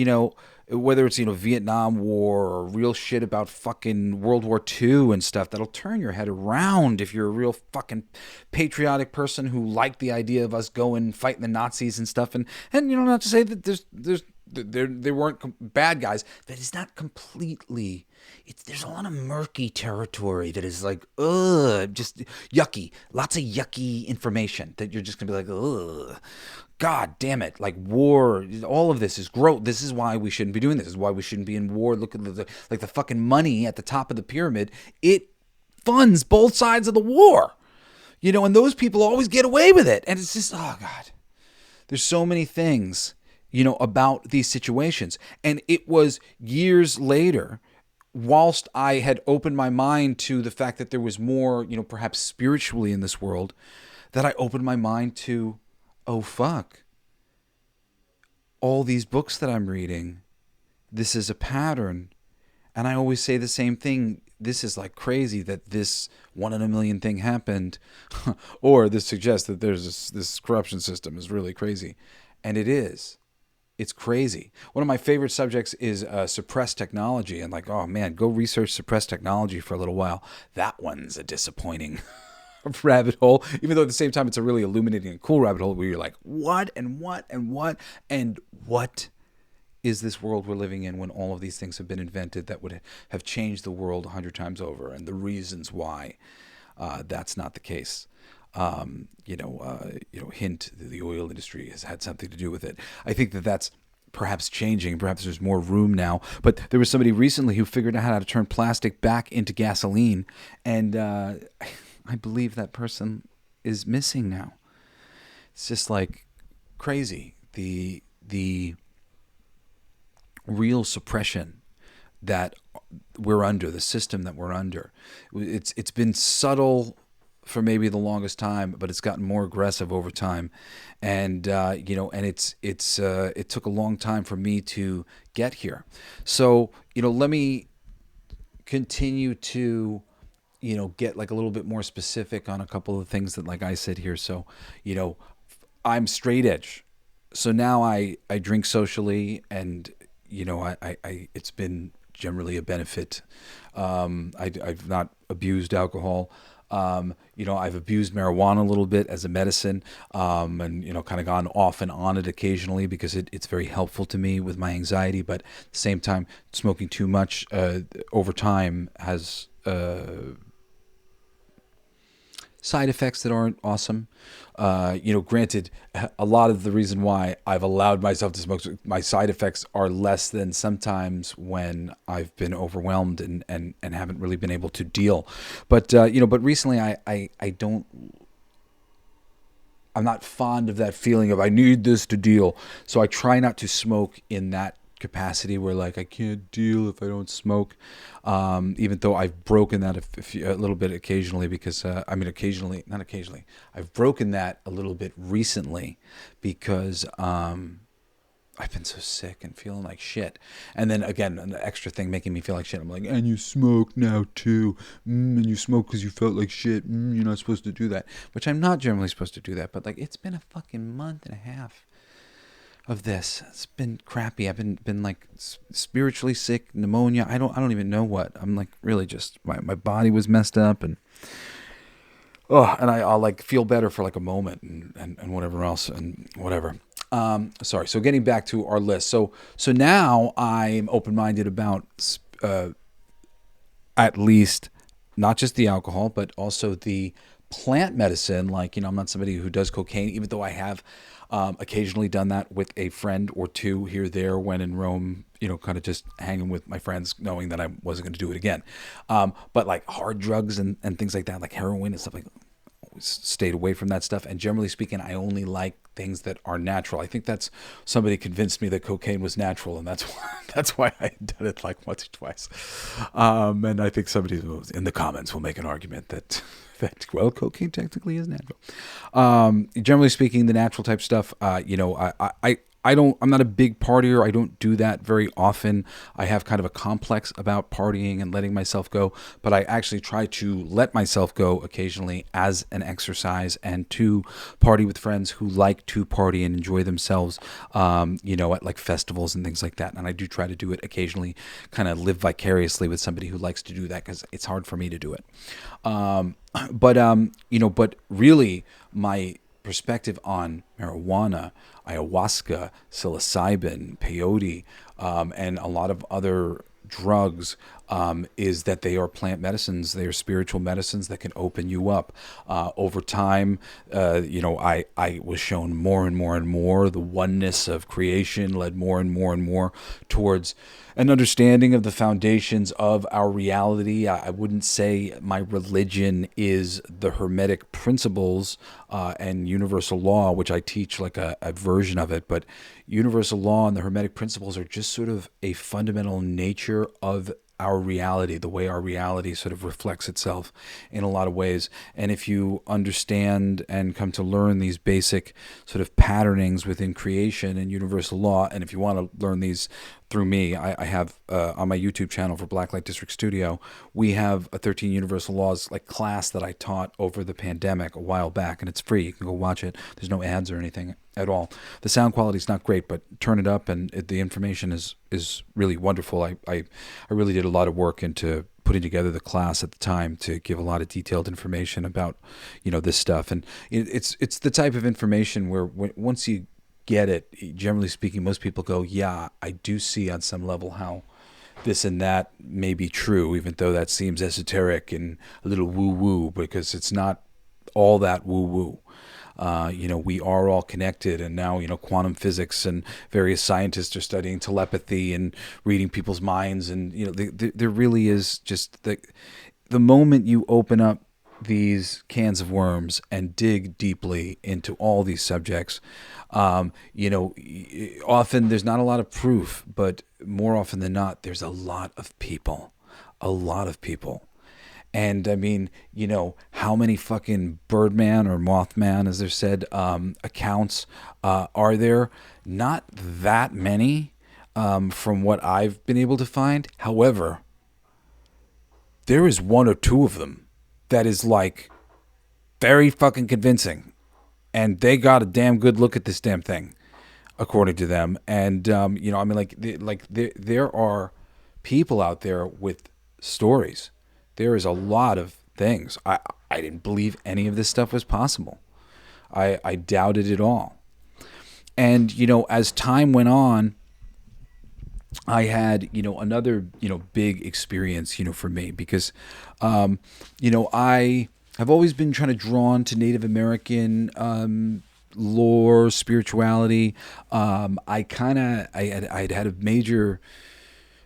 whether it's, Vietnam War or real shit about fucking World War II and stuff, that'll turn your head around if you're a real fucking patriotic person who liked the idea of us going fighting the Nazis and stuff. And not to say that they weren't bad guys. That is not completely. There's a lot of murky territory that is like, just yucky. Lots of yucky information that you're just gonna be like, ugh. God damn it. Like war, all of this is gross. This is why we shouldn't be doing this. This is why we shouldn't be in war. Look at the fucking money at the top of the pyramid. It funds both sides of the war. And those people always get away with it. And it's just, oh God. There's so many things, about these situations. And it was years later, whilst I had opened my mind to the fact that there was more, perhaps spiritually in this world, that I opened my mind to, oh, fuck. All these books that I'm reading, this is a pattern. And I always say the same thing. This is like crazy that this 1 in a million thing happened. Or this suggests that there's this corruption system is really crazy. And it is. It's crazy. One of my favorite subjects is suppressed technology. And like, oh man, go research suppressed technology for a little while. That one's a disappointing rabbit hole, even though at the same time it's a really illuminating and cool rabbit hole where you're like, what and what and what and what is this world we're living in when all of these things have been invented that would have changed the world 100 times over, and the reasons why that's not the case. Hint, the oil industry has had something to do with it. I think that's perhaps changing. Perhaps there's more room now. But there was somebody recently who figured out how to turn plastic back into gasoline, and I believe that person is missing now. It's just like crazy. The real suppression that we're under, the system that we're under. It's been subtle for maybe the longest time, but it's gotten more aggressive over time. And it took a long time for me to get here. So, let me continue to get like a little bit more specific on a couple of things that, like I said here. So, I'm straight edge. So now I drink socially, and, I it's been generally a benefit. I've not abused alcohol. I've abused marijuana a little bit as a medicine, and, kind of gone off and on it occasionally because it's very helpful to me with my anxiety. But at the same time, smoking too much over time has side effects that aren't awesome. Granted, a lot of the reason why I've allowed myself to smoke, my side effects are less than sometimes when I've been overwhelmed and haven't really been able to deal. But, but recently I'm not fond of that feeling of I need this to deal. So I try not to smoke in that capacity where like I can't deal if I don't smoke, even though I've broken that a little bit occasionally because I've broken that a little bit recently because I've been so sick and feeling like shit. And then again, an extra thing making me feel like shit. I'm like, and you smoke now too. And you smoke because you felt like shit. You're not supposed to do that. Which I'm not generally supposed to do that. But like, it's been a fucking month and a half of this. It's been crappy. I've been like spiritually sick, pneumonia. I don't even know what. I'm like really just, my body was messed up and I'll like feel better for like a moment and whatever else and whatever. Sorry. So getting back to our list. So now I'm open-minded about, at least not just the alcohol, but also the plant medicine. Like, I'm not somebody who does cocaine, even though I have, occasionally done that with a friend or two here, there, when in Rome, kind of just hanging with my friends, knowing that I wasn't going to do it again. But like hard drugs and things like that, like heroin and stuff like that, stayed away from that stuff. And generally speaking, I only like things that are natural. I think that's somebody convinced me that cocaine was natural, and that's why I did it like once or twice. And I think somebody in the comments will make an argument that well, cocaine technically is natural. Generally speaking, the natural type stuff, I I'm not a big partier. I don't do that very often. I have kind of a complex about partying and letting myself go, but I actually try to let myself go occasionally as an exercise and to party with friends who like to party and enjoy themselves, at like festivals and things like that. And I do try to do it occasionally, kind of live vicariously with somebody who likes to do that, because it's hard for me to do it. But really my perspective on marijuana, ayahuasca, psilocybin, peyote, and a lot of other drugs is that they are plant medicines. They are spiritual medicines that can open you up. Over time, I was shown more and more and more. The oneness of creation led more and more and more towards an understanding of the foundations of our reality. I wouldn't say my religion is the Hermetic principles and universal law, which I teach like a version of it, but universal law and the Hermetic principles are just sort of a fundamental nature of our reality, the way our reality sort of reflects itself in a lot of ways. And if you understand and come to learn these basic sort of patternings within creation and universal law, and if you want to learn these through me, I have on my YouTube channel for Blacklight District Studio, we have a 13 Universal Laws like class that I taught over the pandemic a while back, and it's free. You can go watch it. There's no ads or anything at all. The sound quality is not great, but turn it up, and the information is really wonderful. I really did a lot of work into putting together the class at the time to give a lot of detailed information about this stuff, and it's the type of information where once you get it, generally speaking, most people go, yeah, I do see on some level how this and that may be true, even though that seems esoteric and a little woo-woo, because it's not all that woo-woo. We are all connected, and now, quantum physics and various scientists are studying telepathy and reading people's minds, and, there really is just the moment you open up these cans of worms and dig deeply into all these subjects, often there's not a lot of proof, but more often than not, there's a lot of people. And I mean, how many fucking Birdman or Mothman, as they're said, accounts are there? Not that many from what I've been able to find. However, there is one or two of them that is like very fucking convincing, and they got a damn good look at this damn thing, according to them. And there are people out there with stories. There is a lot of things. I didn't believe any of this stuff was possible. I doubted it all. And as time went on, I had, another, big experience, for me, because, I have always been kind of drawn to Native American lore, spirituality. I'd had a major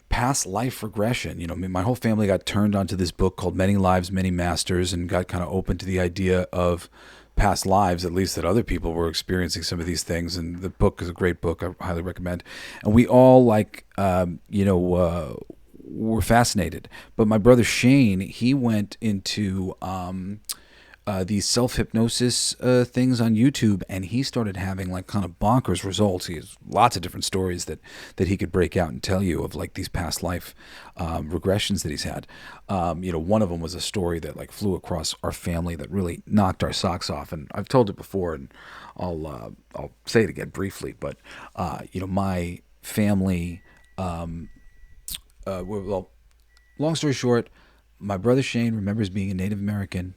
past life regression. My whole family got turned onto this book called Many Lives, Many Masters, and got kind of open to the idea of past lives, at least that other people were experiencing some of these things. And the book is a great book. I highly recommend. And we all were fascinated. But my brother Shane, he went into these self-hypnosis things on YouTube, and he started having like kind of bonkers results. He has lots of different stories that he could break out and tell you of, like these past life regressions that he's had. One of them was a story that like flew across our family that really knocked our socks off, and I've told it before, and I'll say it again briefly. But my family, well, long story short, my brother Shane remembers being a Native American,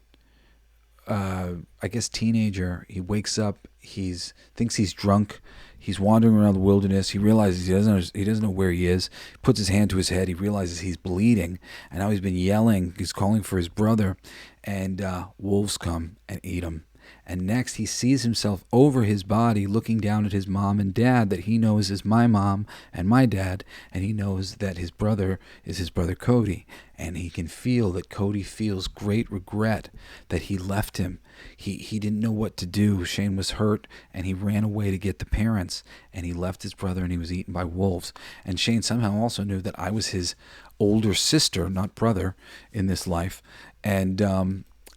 I guess teenager. He wakes up, thinks he's drunk, he's wandering around the wilderness. He realizes he doesn't know where he is. He puts his hand to his head. He realizes he's bleeding, and now he's been yelling. He's calling for his brother, and wolves come and eat him. And next he sees himself over his body looking down at his mom and dad that he knows is my mom and my dad, and he knows that his brother is his brother Cody, and he can feel that Cody feels great regret that he left him. He didn't know what to do. Shane was hurt, and he ran away to get the parents, and he left his brother, and he was eaten by wolves. And Shane somehow also knew that I was his older sister, not brother, in this life, and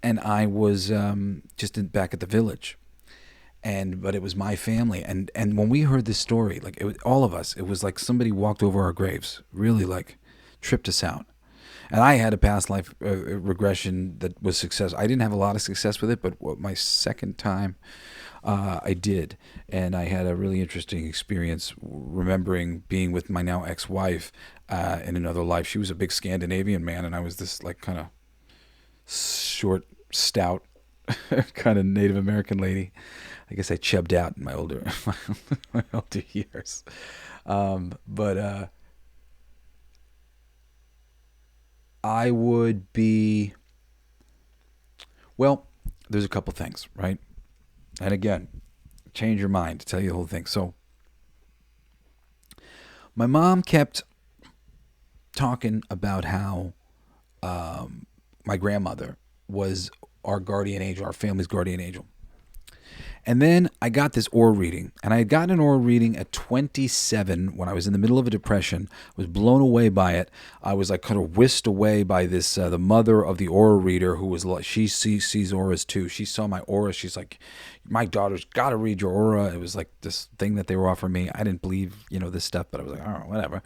I was back at the village. but it was my family. And when we heard this story, like, it was all of us, it was like somebody walked over our graves, really, like, tripped us out. And I had a past life regression that was success. I didn't have a lot of success with it, but my second time I did. And I had a really interesting experience remembering being with my now ex-wife in another life. She was a big Scandinavian man, and I was this, like, kind of short, stout, kind of Native American lady. I guess I chubbed out in my older my older years. But I would be, well, there's a couple things, right? And again, change your mind to tell you the whole thing. So my mom kept talking about how my grandmother was our guardian angel, our family's guardian angel. And then I got this aura reading, and I had gotten an aura reading at 27 when I was in the middle of a depression. I was blown away by it. I was like kind of whisked away by this, the mother of the aura reader, who was like, she sees auras too. She saw my aura. She's like, my daughter's got to read your aura. It was like this thing that they were offering me. I didn't believe, this stuff, but I was like, oh, whatever.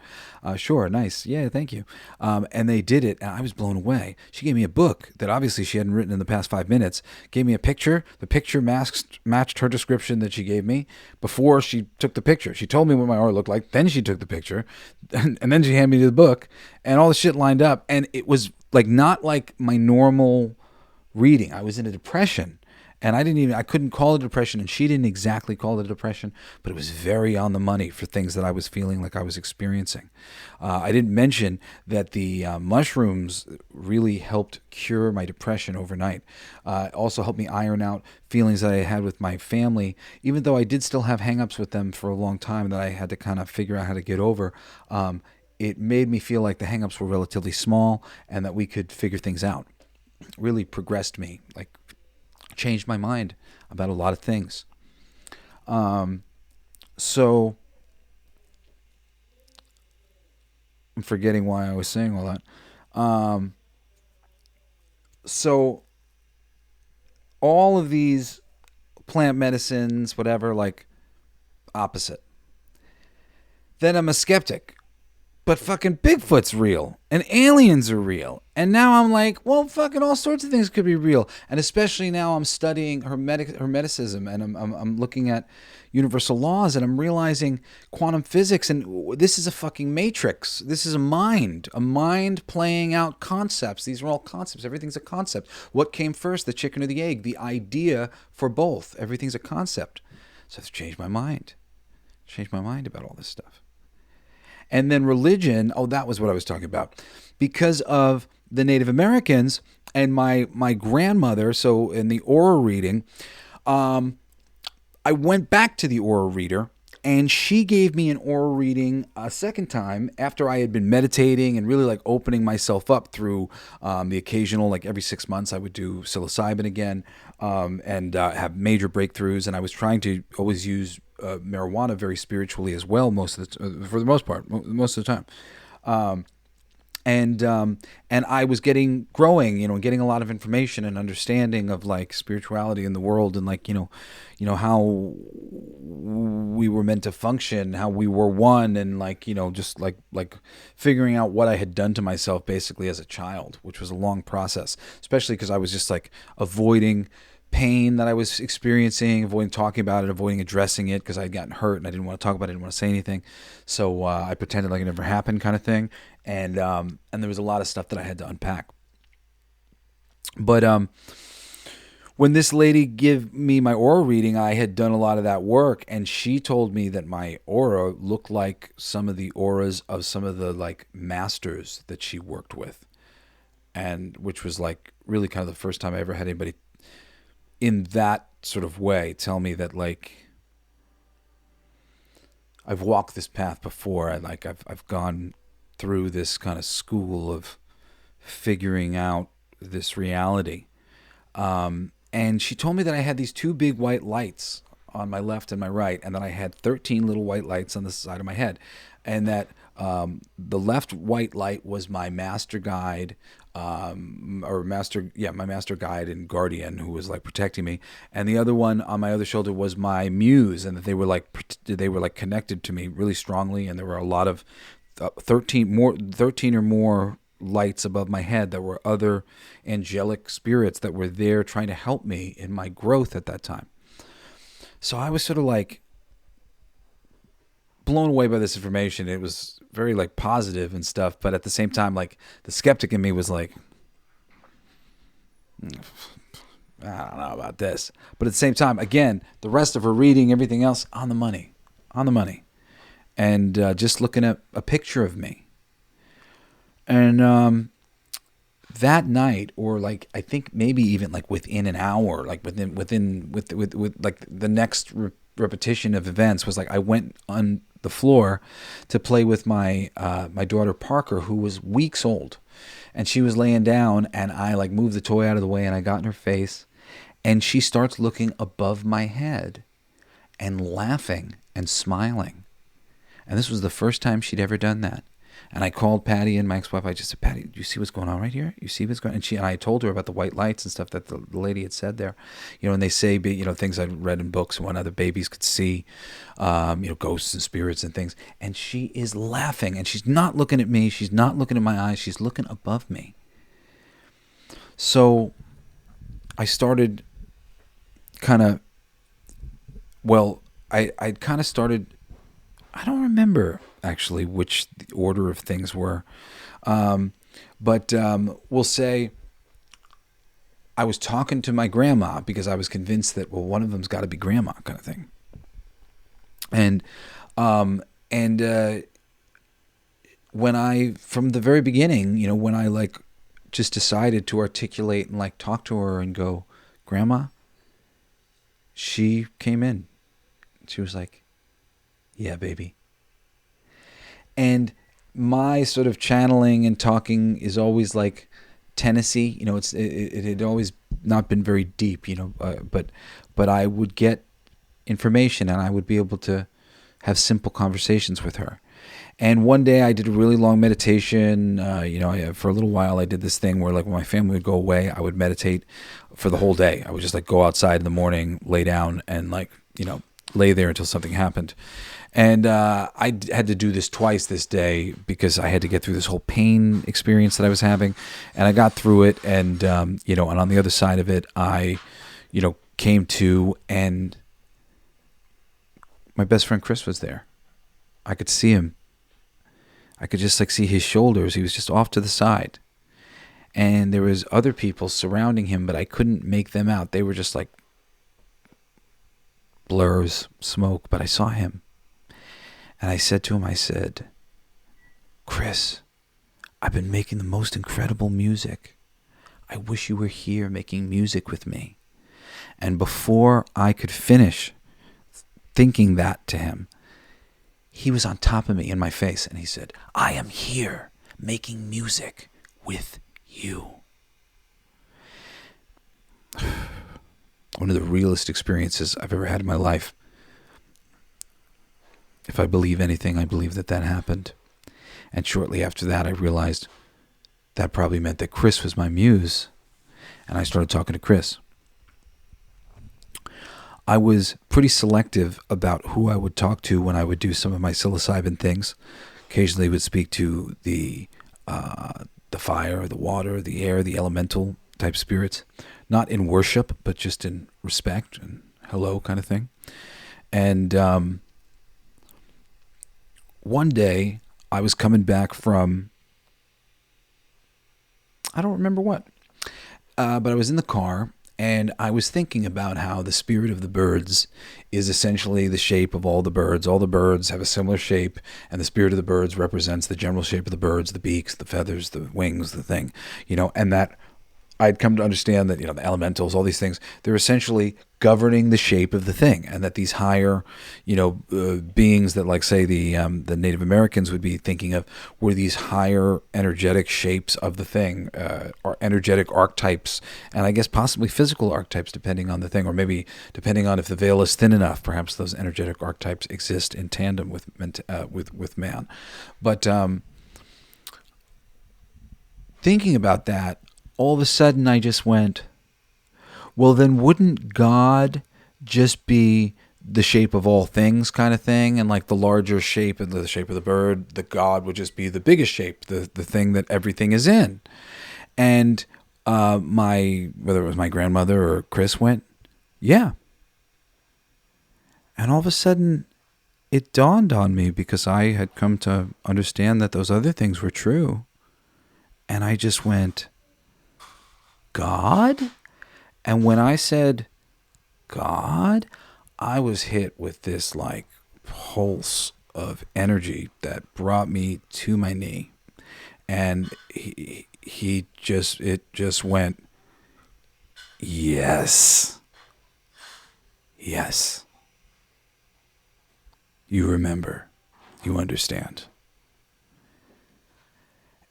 Sure, nice. Yeah, thank you. And they did it, and I was blown away. She gave me a book that obviously she hadn't written in the past 5 minutes, gave me a picture. The picture matched her description that she gave me before she took the picture. She told me what my aura looked like, then she took the picture, and then she handed me the book, and all the shit lined up. And it was like not like my normal reading. I was in a depression, and I couldn't call it depression, and she didn't exactly call it a depression, but it was very on the money for things that I was feeling like I was experiencing. I didn't mention that the mushrooms really helped cure my depression overnight. Also helped me iron out feelings that I had with my family, even though I did still have hang-ups with them for a long time that I had to kind of figure out how to get over. It made me feel like the hang-ups were relatively small and that we could figure things out. Really progressed me, like changed my mind about a lot of things. So I'm forgetting why I was saying all that. So all of these plant medicines, whatever, like opposite. Then I'm a skeptic. But fucking Bigfoot's real, and aliens are real. And now I'm like, well, fucking all sorts of things could be real. And especially now I'm studying Hermeticism, and I'm looking at universal laws, and I'm realizing quantum physics, and this is a fucking matrix. This is a mind playing out concepts. These are all concepts. Everything's a concept. What came first, the chicken or the egg? The idea for both. Everything's a concept. So I've changed my mind. Changed my mind about all this stuff. And then religion, that was what I was talking about. Because of the Native Americans and my grandmother, so in the aura reading, I went back to the aura reader, and she gave me an aura reading a second time after I had been meditating and really like opening myself up through the occasional, like every 6 months I would do psilocybin again and have major breakthroughs. And I was trying to always use marijuana very spiritually as well, for the most part, most of the time. And I was growing, getting a lot of information and understanding of like spirituality in the world, and like, how we were meant to function, how we were one, and like, just like figuring out what I had done to myself basically as a child, which was a long process, especially because I was just like avoiding pain that I was experiencing, avoiding talking about it, avoiding addressing it because I had gotten hurt and I didn't want to talk about it, I didn't want to say anything. So I pretended like it never happened, kind of thing. And there was a lot of stuff that I had to unpack. But when this lady gave me my aura reading, I had done a lot of that work, and she told me that my aura looked like some of the auras of some of the like masters that she worked with, and which was like really kind of the first time I ever had anybody in that sort of way tell me that like I've walked this path before. I've gone through this kind of school of figuring out this reality. And she told me that I had these two big white lights on my left and my right, and that I had 13 little white lights on the side of my head, and that The left white light was my master guide, my master guide and guardian who was like protecting me, and the other one on my other shoulder was my muse, and that they were like connected to me really strongly, and there were a lot of 13 or more lights above my head that were other angelic spirits that were there trying to help me in my growth at that time. So I was sort of like blown away by this information. It was very like positive and stuff, but at the same time, like the skeptic in me was like, I don't know about this. But at the same time, again, the rest of her reading, everything else, on the money. And just looking at a picture of me. And that night, or like I think maybe even like within an hour, like with like the next repetition of events was like I went on the floor to play with my daughter Parker, who was weeks old, and she was laying down, and I like moved the toy out of the way, and I got in her face, and she starts looking above my head and laughing and smiling. And this was the first time she'd ever done that. And I called Patty and my ex-wife. I just said, Patty, do you see what's going on right here? You see what's going on? And I told her about the white lights and stuff that the lady had said there. And they say, things I'd read in books and whatnot, babies could see, ghosts and spirits and things. And she is laughing, and she's not looking at me. She's not looking at my eyes. She's looking above me. So I started I kind of started, I don't remember actually which the order of things were. But we'll say I was talking to my grandma because I was convinced that, well, one of them's got to be grandma kind of thing. And when I, from the very beginning, when I like just decided to articulate and like talk to her and go, Grandma, she came in. She was like, yeah, baby. And my sort of channeling and talking is always like Tennessee, it had always not been very deep, but I would get information and I would be able to have simple conversations with her. And one day I did a really long meditation. For a little while I did this thing where like when my family would go away, I would meditate for the whole day. I would just like go outside in the morning, lay down, and like, lay there until something happened. And I had to do this twice this day because I had to get through this whole pain experience that I was having. And I got through it, and, and on the other side of it, I, came to, and my best friend Chris was there. I could see him. I could just like see his shoulders. He was just off to the side. And there was other people surrounding him, but I couldn't make them out. They were just like blurs, smoke, but I saw him. And I said to him, I said, Chris, I've been making the most incredible music. I wish you were here making music with me. And before I could finish thinking that to him, he was on top of me in my face, and he said, I am here making music with you. One of the realest experiences I've ever had in my life. If I believe anything, I believe that happened. And shortly after that, I realized that probably meant that Chris was my muse. And I started talking to Chris. I was pretty selective about who I would talk to when I would do some of my psilocybin things. Occasionally would speak to the fire, the water, the air, the elemental type spirits. Not in worship, but just in respect and hello kind of thing. And one day I was coming back from, I don't remember what, but I was in the car, and I was thinking about how the spirit of the birds is essentially the shape of all the birds. All the birds have a similar shape, and the spirit of the birds represents the general shape of the birds, the beaks, the feathers, the wings, the thing, and that I'd come to understand that, the elementals, all these things, they're essentially governing the shape of the thing, and that these higher, beings that, like, say, the Native Americans would be thinking of, were these higher energetic shapes of the thing, or energetic archetypes, and I guess possibly physical archetypes, depending on the thing, or maybe depending on if the veil is thin enough. Perhaps those energetic archetypes exist in tandem with man. But thinking about that, all of a sudden I just went, well, then wouldn't God just be the shape of all things kind of thing? And like the larger shape, and the shape of the bird, the God would just be the biggest shape, the thing that everything is in. And whether it was my grandmother or Chris went, yeah. And all of a sudden it dawned on me, because I had come to understand that those other things were true. And I just went, God? And when I said God, I was hit with this like pulse of energy that brought me to my knee. And it just went, yes. Yes. You remember. You understand.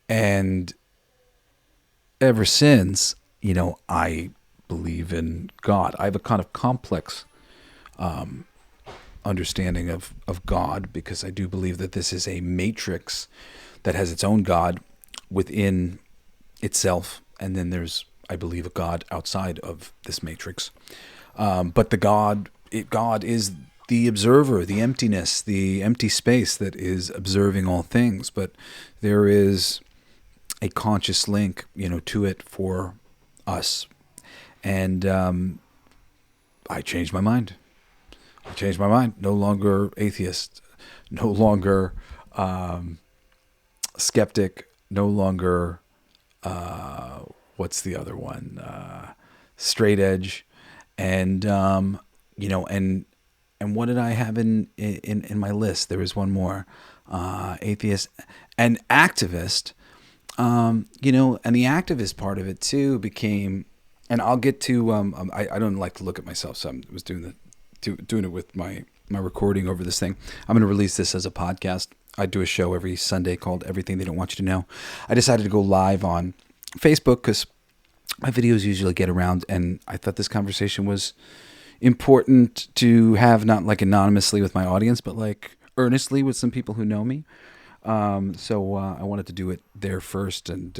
And ever since, I believe in God. I have a kind of complex understanding of God, because I do believe that this is a matrix that has its own God within itself, and then there's, I believe, a God outside of this matrix. But God is the observer, the emptiness, the empty space that is observing all things. But there is a conscious link, to it for us. And I changed my mind. No longer atheist. No longer skeptic. No longer, what's the other one? Straight edge. And, and what did I have in my list? There was one more. Atheist and activist. And the activist part of it too became, and I'll get to, I don't like to look at myself, so I was doing it with my recording over this thing. I'm going to release this as a podcast. I do a show every Sunday called Everything They Don't Want You to Know. I decided to go live on Facebook because my videos usually get around, and I thought this conversation was important to have, not like anonymously with my audience, but like earnestly with some people who know me. So I wanted to do it there first and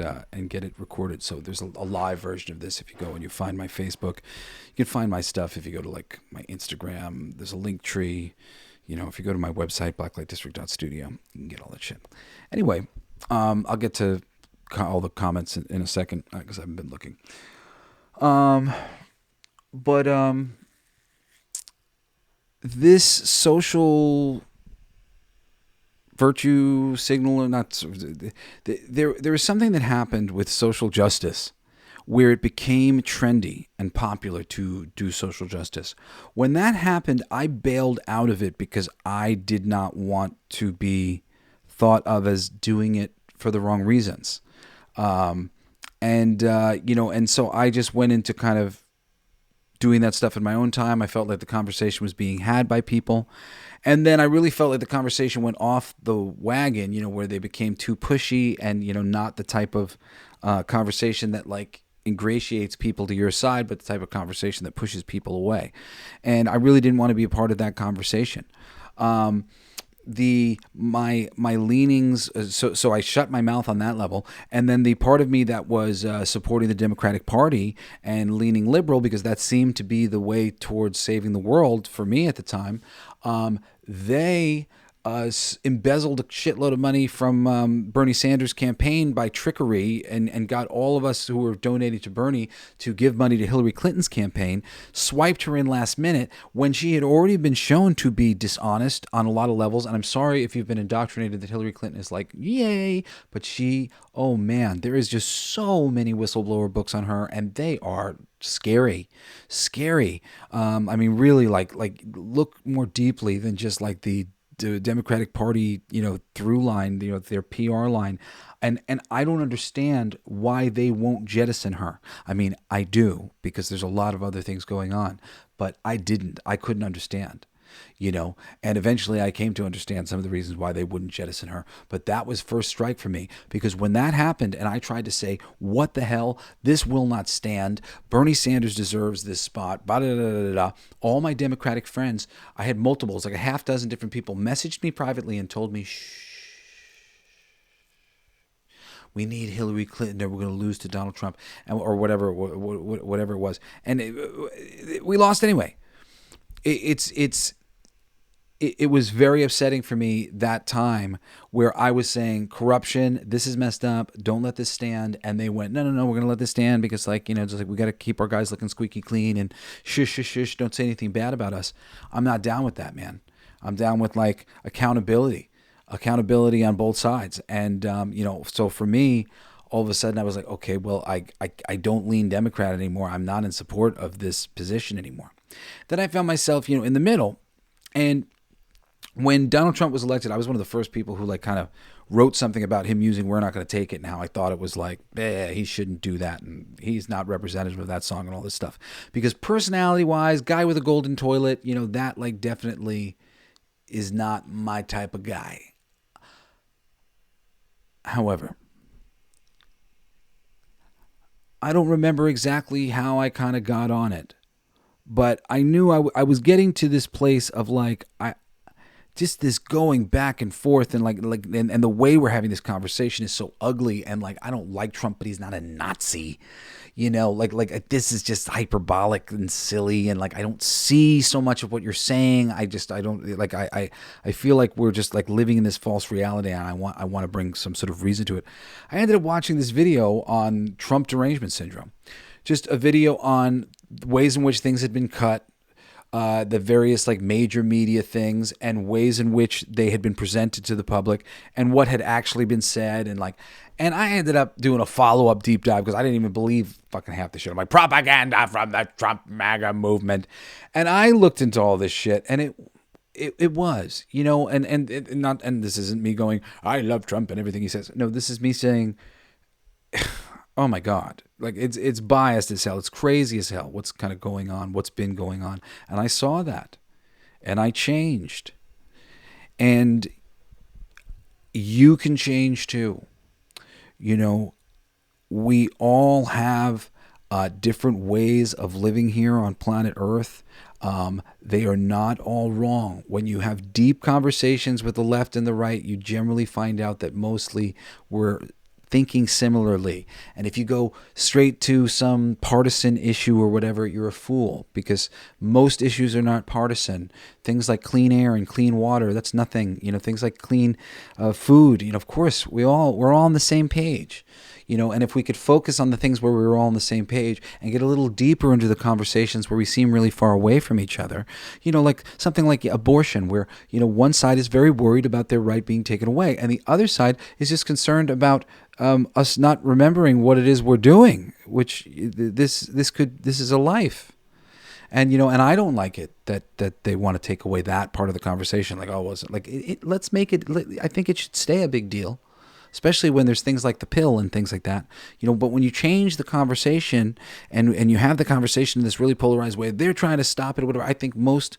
get it recorded. So there's a live version of this. If you go and you find my Facebook, you can find my stuff. If you go to like my Instagram, there's a link tree. If you go to my website, blacklightdistrict.studio, you can get all that shit. Anyway, I'll get to all the comments in a second, because I haven't been looking. But this social virtue signal, or not, there was something that happened with social justice where it became trendy and popular to do social justice. When that happened, I bailed out of it because I did not want to be thought of as doing it for the wrong reasons. And so I just went into kind of doing that stuff in my own time. I felt like the conversation was being had by people. And then I really felt like the conversation went off the wagon, where they became too pushy and, not the type of conversation that like ingratiates people to your side, but the type of conversation that pushes people away. And I really didn't want to be a part of that conversation. My leanings, so I shut my mouth on that level. And then the part of me that was supporting the Democratic Party and leaning liberal, because that seemed to be the way towards saving the world for me at the time, they embezzled a shitload of money from Bernie Sanders' campaign by trickery, and got all of us who were donating to Bernie to give money to Hillary Clinton's campaign, swiped her in last minute when she had already been shown to be dishonest on a lot of levels. And I'm sorry if you've been indoctrinated that Hillary Clinton is like, yay, but oh man, there is just so many whistleblower books on her, and they are scary. I mean, really, like look more deeply than just like the Democratic Party, through line, their PR line. And I don't understand why they won't jettison her. I mean, I do, because there's a lot of other things going on, but I couldn't understand. And eventually I came to understand some of the reasons why they wouldn't jettison her. But that was first strike for me, because when that happened and I tried to say, what the hell, this will not stand, Bernie Sanders deserves this spot, blah, blah, blah, blah, blah. All my Democratic friends, I had multiples, like a half dozen different people, messaged me privately and told me, shh, we need Hillary Clinton or we're going to lose to Donald Trump, or whatever it was. And we lost anyway. It was very upsetting for me that time, where I was saying corruption, this is messed up, don't let this stand. And they went, no, we're going to let this stand because just like we got to keep our guys looking squeaky clean and shush, don't say anything bad about us. I'm not down with that, man. I'm down with like accountability on both sides. And, so for me, all of a sudden I was like, okay, well, I don't lean Democrat anymore. I'm not in support of this position anymore. Then I found myself, in the middle. And when Donald Trump was elected, I was one of the first people who kind of wrote something about him using "We're Not Going to Take It" and how I thought it was he shouldn't do that, and he's not representative of that song and all this stuff. Because personality-wise, guy with a golden toilet, that definitely is not my type of guy. However, I don't remember exactly how I kind of got on it, but I knew I was getting to this place of just this going back and forth, and and the way we're having this conversation is so ugly, and I don't like Trump, but he's not a Nazi, this is just hyperbolic and silly, and I don't see so much of what you're saying. I don't I feel like we're just living in this false reality, and I want to bring some sort of reason to it. I ended up watching this video on Trump derangement syndrome, just a video on ways in which things had been cut, the various major media things, and ways in which they had been presented to the public, and what had actually been said, and I ended up doing a follow-up deep dive because I didn't even believe fucking half the shit. I'm like, propaganda from the Trump MAGA movement, and I looked into all this shit, and it was, and this isn't me going, I love Trump and everything he says. No, this is me saying, oh my God, it's biased as hell. It's crazy as hell what's kind of going on, what's been going on. And I saw that, and I changed. And you can change too. We all have different ways of living here on planet Earth. They are not all wrong. When you have deep conversations with the left and the right, you generally find out that mostly we're thinking similarly. And if you go straight to some partisan issue or whatever, you're a fool, because most issues are not partisan. Things like clean air and clean water, that's nothing. Things like clean food, of course, we're all on the same page. And if we could focus on the things where we were all on the same page and get a little deeper into the conversations where we seem really far away from each other, like something like abortion, where, one side is very worried about their right being taken away, and the other side is just concerned about us not remembering what it is we're doing, which this is a life. And, and I don't like it that they want to take away that part of the conversation. Let's make it, I think it should stay a big deal, especially when there's things like the pill and things like that, but when you change the conversation and you have the conversation in this really polarized way, they're trying to stop it or whatever. I think most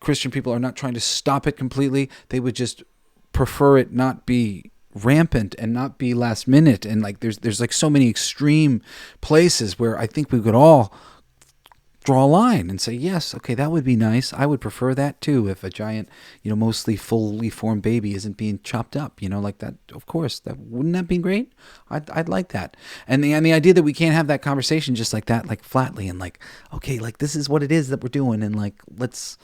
Christian people are not trying to stop it completely. They would just prefer it not be rampant and not be last minute. And there's so many extreme places where I think we could all draw a line and say, yes, okay, that would be nice. I would prefer that too, if a giant, mostly fully formed baby isn't being chopped up, like that. Of course, wouldn't that be great? I'd like that. And the idea that we can't have that conversation just like that, flatly, and okay, this is what it is that we're doing, and let's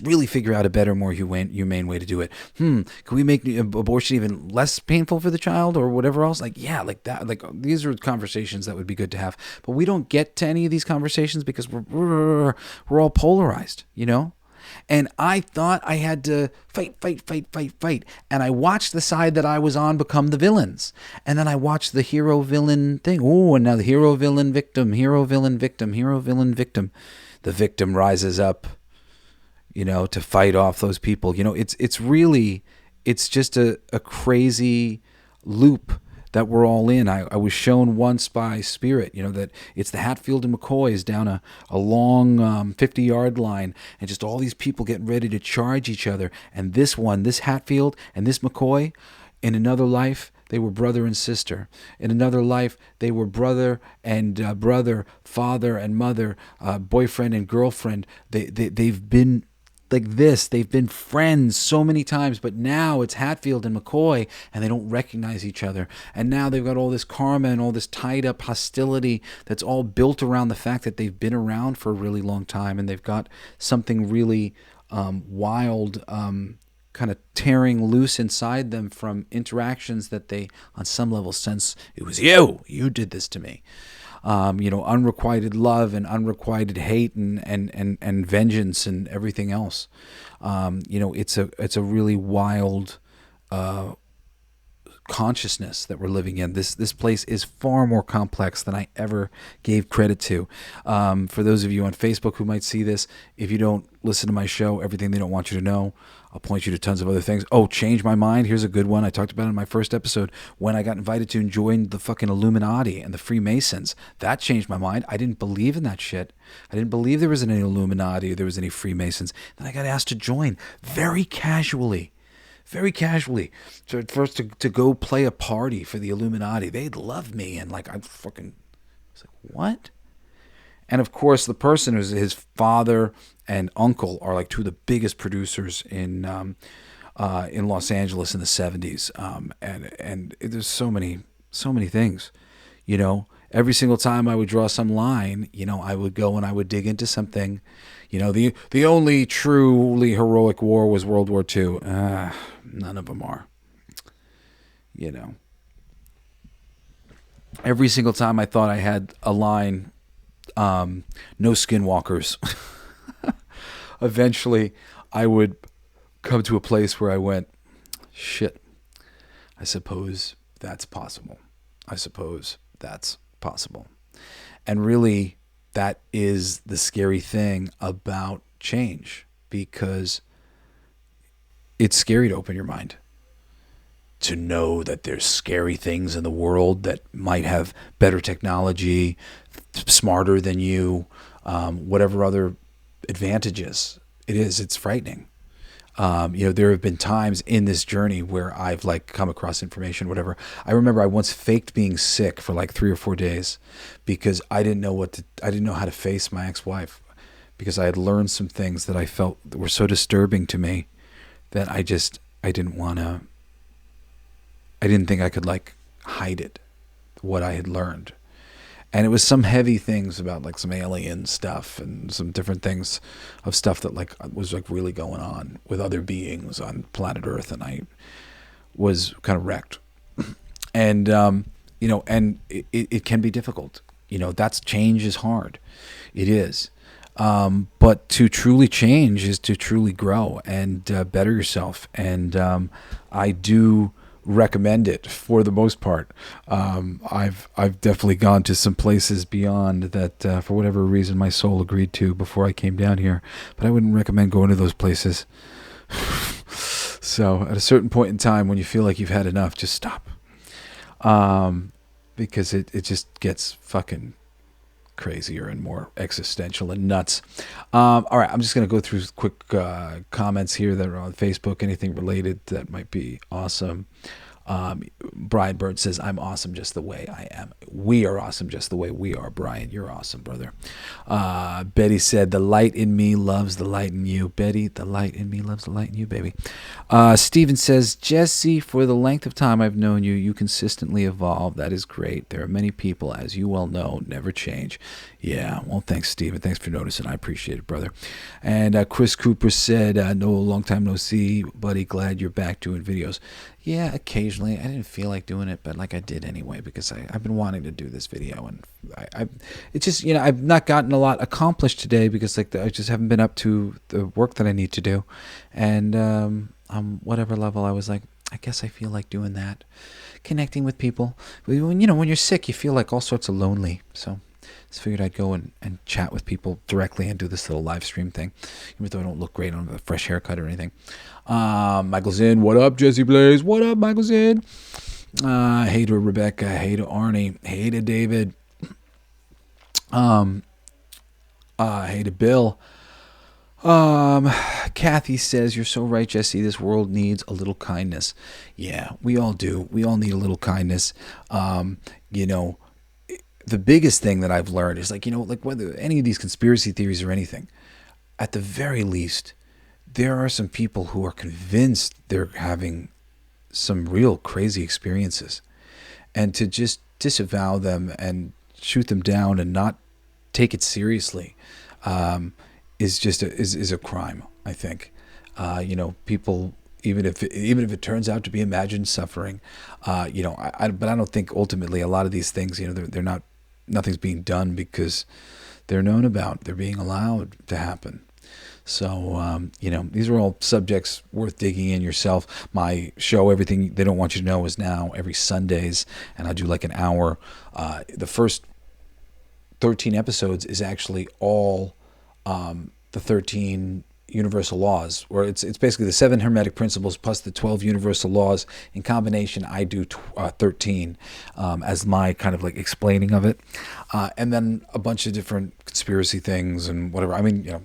really figure out a better, more humane way to do it. Can we make abortion even less painful for the child or whatever else? These are conversations that would be good to have, but we don't get to any of these conversations because we're all polarized, And I thought I had to fight. And I watched the side that I was on become the villains. And then I watched the hero-villain thing. Oh, and now the hero-villain victim, hero-villain victim, hero-villain victim. The victim rises up. to fight off those people. It's really, it's just a crazy loop that we're all in. I was shown once by Spirit, that it's the Hatfield and McCoys down a long 50-yard line, and just all these people getting ready to charge each other. And this Hatfield and this McCoy, in another life, they were brother and sister. In another life, they were brother and brother, father and mother, boyfriend and girlfriend. They've been like this. They've been friends so many times, but now it's Hatfield and McCoy, and they don't recognize each other. And now they've got all this karma and all this tied up hostility that's all built around the fact that they've been around for a really long time, and they've got something really wild kind of tearing loose inside them from interactions that they, on some level, sense it was you did this to me. Unrequited love and unrequited hate and vengeance and everything else. It's a really wild consciousness that we're living in. This place is far more complex than I ever gave credit to. For those of you on Facebook who might see this, if you don't listen to my show, Everything They Don't Want You to Know, I'll point you to tons of other things. Oh, change my mind. Here's a good one. I talked about it in my first episode when I got invited to join the fucking Illuminati and the Freemasons. That changed my mind. I didn't believe in that shit. I didn't believe there was any Illuminati or there was any Freemasons. Then I got asked to join very casually. So at first to go play a party for the Illuminati. They'd love me. And I was like, what? And of course, the person who's his father and uncle are two of the biggest producers in Los Angeles in the 70s. And there's so many things, Every single time I would draw some line, I would go and I would dig into something. The only truly heroic war was World War II. None of them are. Every single time I thought I had a line, no skinwalkers. Eventually, I would come to a place where I went, shit, I suppose that's possible. And really, that is the scary thing about change, because it's scary to open your mind, to know that there's scary things in the world that might have better technology, smarter than you, whatever other advantages it is. It's frightening. There have been times in this journey where I've come across information, whatever. I remember I once faked being sick for 3 or 4 days because I didn't know how to face my ex-wife, because I had learned some things that I felt were so disturbing to me that I didn't think I could hide it, what I had learned. And it was some heavy things about some alien stuff and some different things of stuff that was really going on with other beings on planet Earth, and I was kind of wrecked. And and it can be difficult. That's change is hard. It is. But to truly change is to truly grow and better yourself. And I do recommend it for the most part. I've definitely gone to some places beyond that for whatever reason my soul agreed to before I came down here, but I wouldn't recommend going to those places. So at a certain point in time when you feel like you've had enough, just stop, because it just gets fucking crazier and more existential and nuts. All right, I'm just going to go through quick comments here that are on Facebook, anything related that might be awesome. Brian Bird says, I'm awesome just the way I am. We are awesome just the way we are, Brian. You're awesome, brother. Betty said, the light in me loves the light in you. Betty, the light in me loves the light in you, baby. Steven says, Jesse, for the length of time I've known you, you consistently evolve. That is great. There are many people, as you well know, never change. Yeah, well, thanks, Steven. Thanks for noticing. I appreciate it, brother. And Chris Cooper said, no, long time no see, buddy. Glad you're back doing videos. Yeah, occasionally. I didn't feel like doing it, but I did anyway, because I've been wanting to do this video, and it's just, I've not gotten a lot accomplished today because I just haven't been up to the work that I need to do. And on whatever level, I was like, I guess I feel like doing that, connecting with people. When you're sick, you feel all sorts of lonely. So Just figured I'd go and chat with people directly and do this little live stream thing, even though I don't look great on a fresh haircut or anything. Michael's in. What up, Jesse Blaze? What up, Michael's in? Hey to Rebecca. Hey to Arnie. Hey to David. Hey to Bill. Kathy says, you're so right, Jesse. This world needs a little kindness. Yeah, we all do. We all need a little kindness. You know, the biggest thing that I've learned is like, you know, like whether any of these conspiracy theories or anything, at the very least, there are some people who are convinced they're having some real crazy experiences, and to just disavow them and shoot them down and not take it seriously, is just is a crime, I think. You know, people, even if it turns out to be imagined suffering, you know, but I don't think ultimately a lot of these things, you know, they're not, nothing's being done because they're known about, they're being allowed to happen. So, you know, these are all subjects worth digging in yourself. My show, Everything They Don't Want You to Know, is now every Sundays, and I do like an hour. The first 13 episodes is actually all the 13 universal laws, or it's basically the 7 hermetic principles plus the 12 universal laws. In combination, I do 13 as my kind of like explaining of it, and then a bunch of different conspiracy things and whatever. I mean, you know,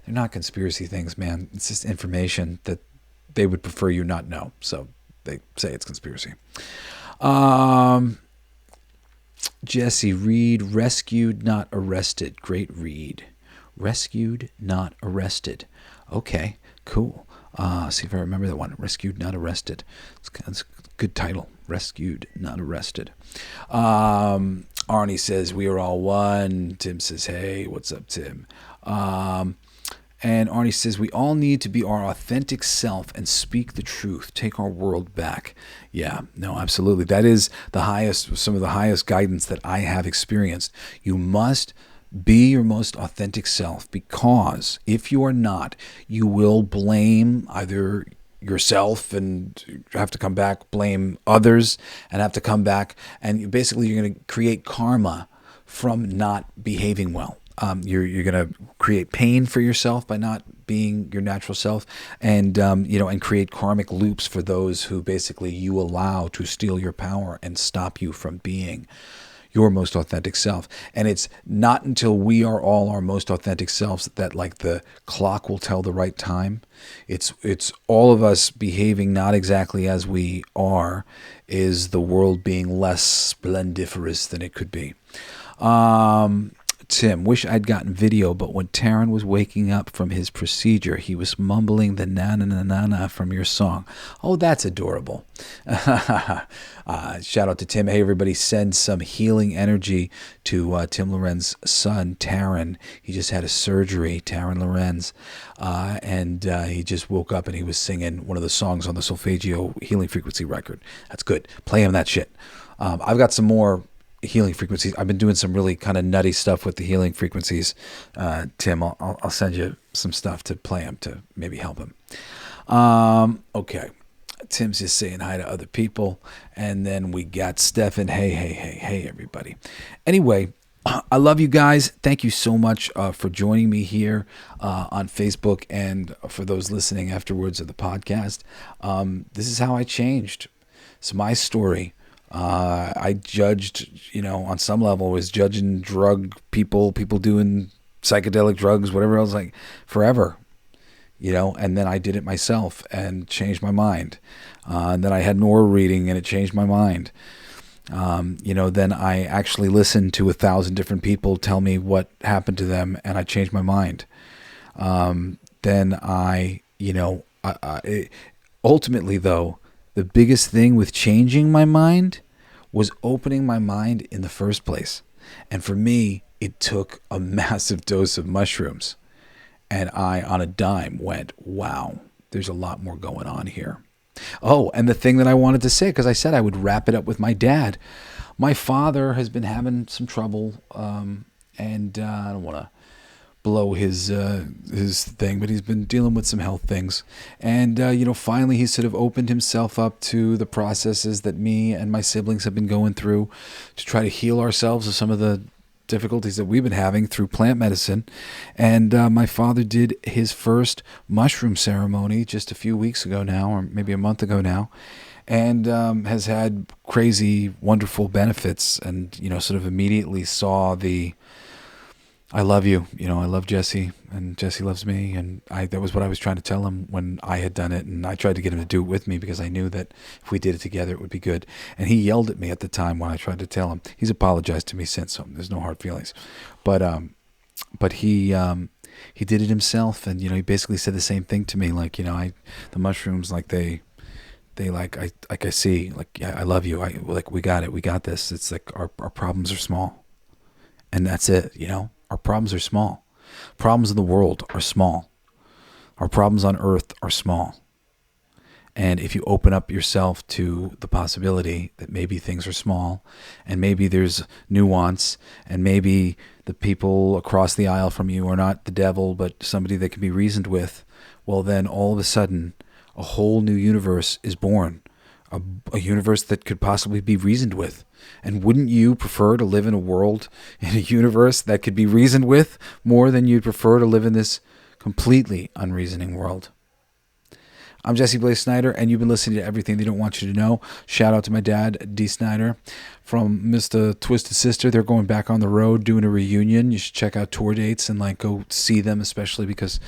they're not conspiracy things, man. It's just information that they would prefer you not know, so they say it's conspiracy. Jesse, read Rescued Not Arrested. Great read. Rescued Not Arrested. Okay, cool. See if I remember that one. Rescued Not Arrested. It's a good title. Rescued Not Arrested. Arnie says, we are all one. Tim says, hey, what's up, Tim? And Arnie says, we all need to be our authentic self and speak the truth. Take our world back. Yeah, no, absolutely. That is the highest, some of the highest guidance that I have experienced. You must be your most authentic self, because if you are not, you will blame either yourself and have to come back, blame others and have to come back. And basically you're going to create karma from not behaving well. You're going to create pain for yourself by not being your natural self, and you know, and create karmic loops for those who basically you allow to steal your power and stop you from being your most authentic self. And it's not until we are all our most authentic selves that like the clock will tell the right time. It's all of us behaving not exactly as we are is the world being less splendiferous than it could be. Tim, wish I'd gotten video, but when Taryn was waking up from his procedure, he was mumbling the na-na-na-na-na from your song. Oh, that's adorable. Shout out to Tim. Hey, everybody, send some healing energy to Tim Loren's son, Taryn. He just had a surgery, Taryn Lorenz, and he just woke up and he was singing one of the songs on the Solfeggio Healing Frequency record. That's good. Play him that shit. I've got some more healing frequencies. I've been doing some really kind of nutty stuff with the healing frequencies. Tim, I'll send you some stuff to play him to maybe help him. Okay. Tim's just saying hi to other people. And then we got Stefan. Hey, everybody. Anyway, I love you guys. Thank you so much for joining me here on Facebook, and for those listening afterwards of the podcast. This is how I changed. It's my story. I judged, you know, on some level was judging drug people doing psychedelic drugs, whatever else, like forever, you know, and then I did it myself and changed my mind. And then I had an aura reading and it changed my mind. You know, then I actually listened to 1,000 different people tell me what happened to them, and I changed my mind. Then I, you know, ultimately though, the biggest thing with changing my mind was opening my mind in the first place. And for me, it took a massive dose of mushrooms. And I, on a dime, went, wow, there's a lot more going on here. Oh, and the thing that I wanted to say, because I said I would wrap it up with my dad. My father has been having some trouble, and I don't want to blow his thing, but he's been dealing with some health things. And, you know, finally he sort of opened himself up to the processes that me and my siblings have been going through to try to heal ourselves of some of the difficulties that we've been having through plant medicine. And my father did his first mushroom ceremony just a few weeks ago now, or maybe a month ago now, and has had crazy, wonderful benefits, and, sort of immediately saw the, I love you, I love Jesse, and Jesse loves me, and that was what I was trying to tell him when I had done it, and I tried to get him to do it with me because I knew that if we did it together, it would be good. And he yelled at me at the time when I tried to tell him. He's apologized to me since, so there's no hard feelings. But he did it himself, and he basically said the same thing to me, like, the mushrooms, like they I see, like, yeah, I love you, we got this. It's like our problems are small, and that's it. Our problems are small. Problems in the world are small. Our problems on earth are small. And if you open up yourself to the possibility that maybe things are small, and maybe there's nuance, and maybe the people across the aisle from you are not the devil, but somebody that can be reasoned with, well, then all of a sudden, a whole new universe is born. A universe that could possibly be reasoned with. And wouldn't you prefer to live in a world, in a universe that could be reasoned with more than you'd prefer to live in this completely unreasoning world? I'm Jesse Blaze Snyder, and you've been listening to Everything They Don't Want You to Know. Shout out to my dad, D. Snyder, from Mr. Twisted Sister. They're going back on the road, doing a reunion. You should check out tour dates and go see them, especially because,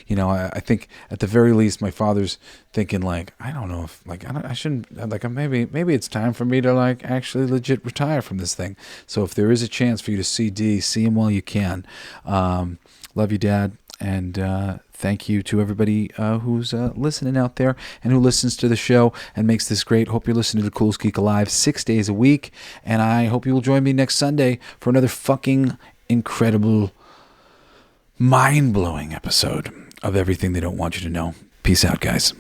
I think at the very least, my father's thinking I don't know if I shouldn't, maybe it's time for me to actually legit retire from this thing. So if there is a chance for you to see D, see him while you can. Love you, Dad, and thank you to everybody who's listening out there and who listens to the show and makes this great. Hope you're listening to Coolest Geek Alive 6 days a week. And I hope you will join me next Sunday for another fucking incredible, mind-blowing episode of Everything They Don't Want You to Know. Peace out, guys.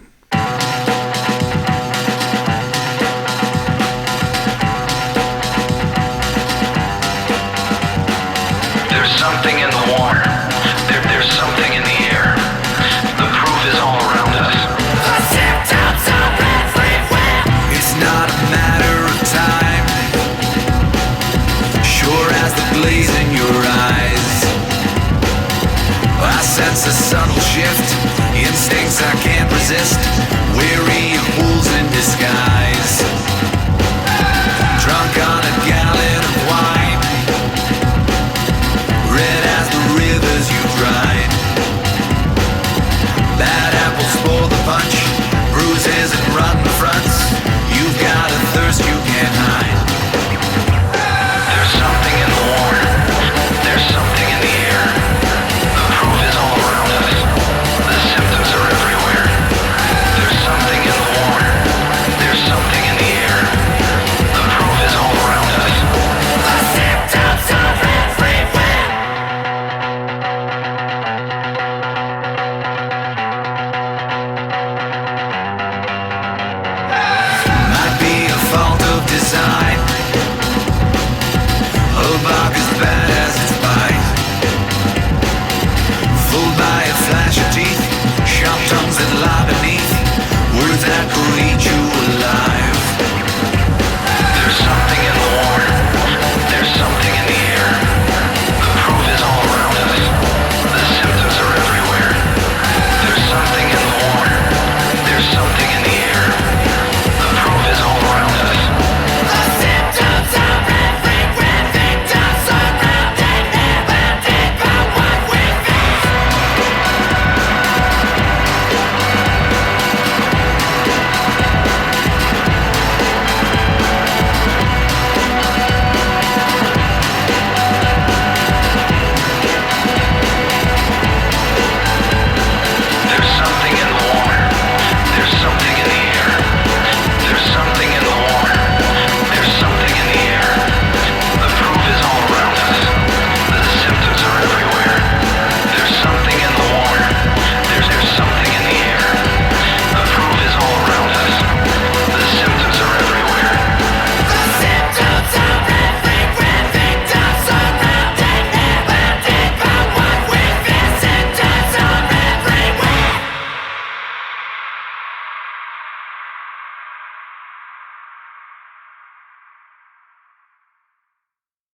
There's something in the water. There's something in the air. The proof is all around us. It's not a matter of time, sure as the blaze in your eyes. I sense a subtle shift, instincts I can't resist. Weary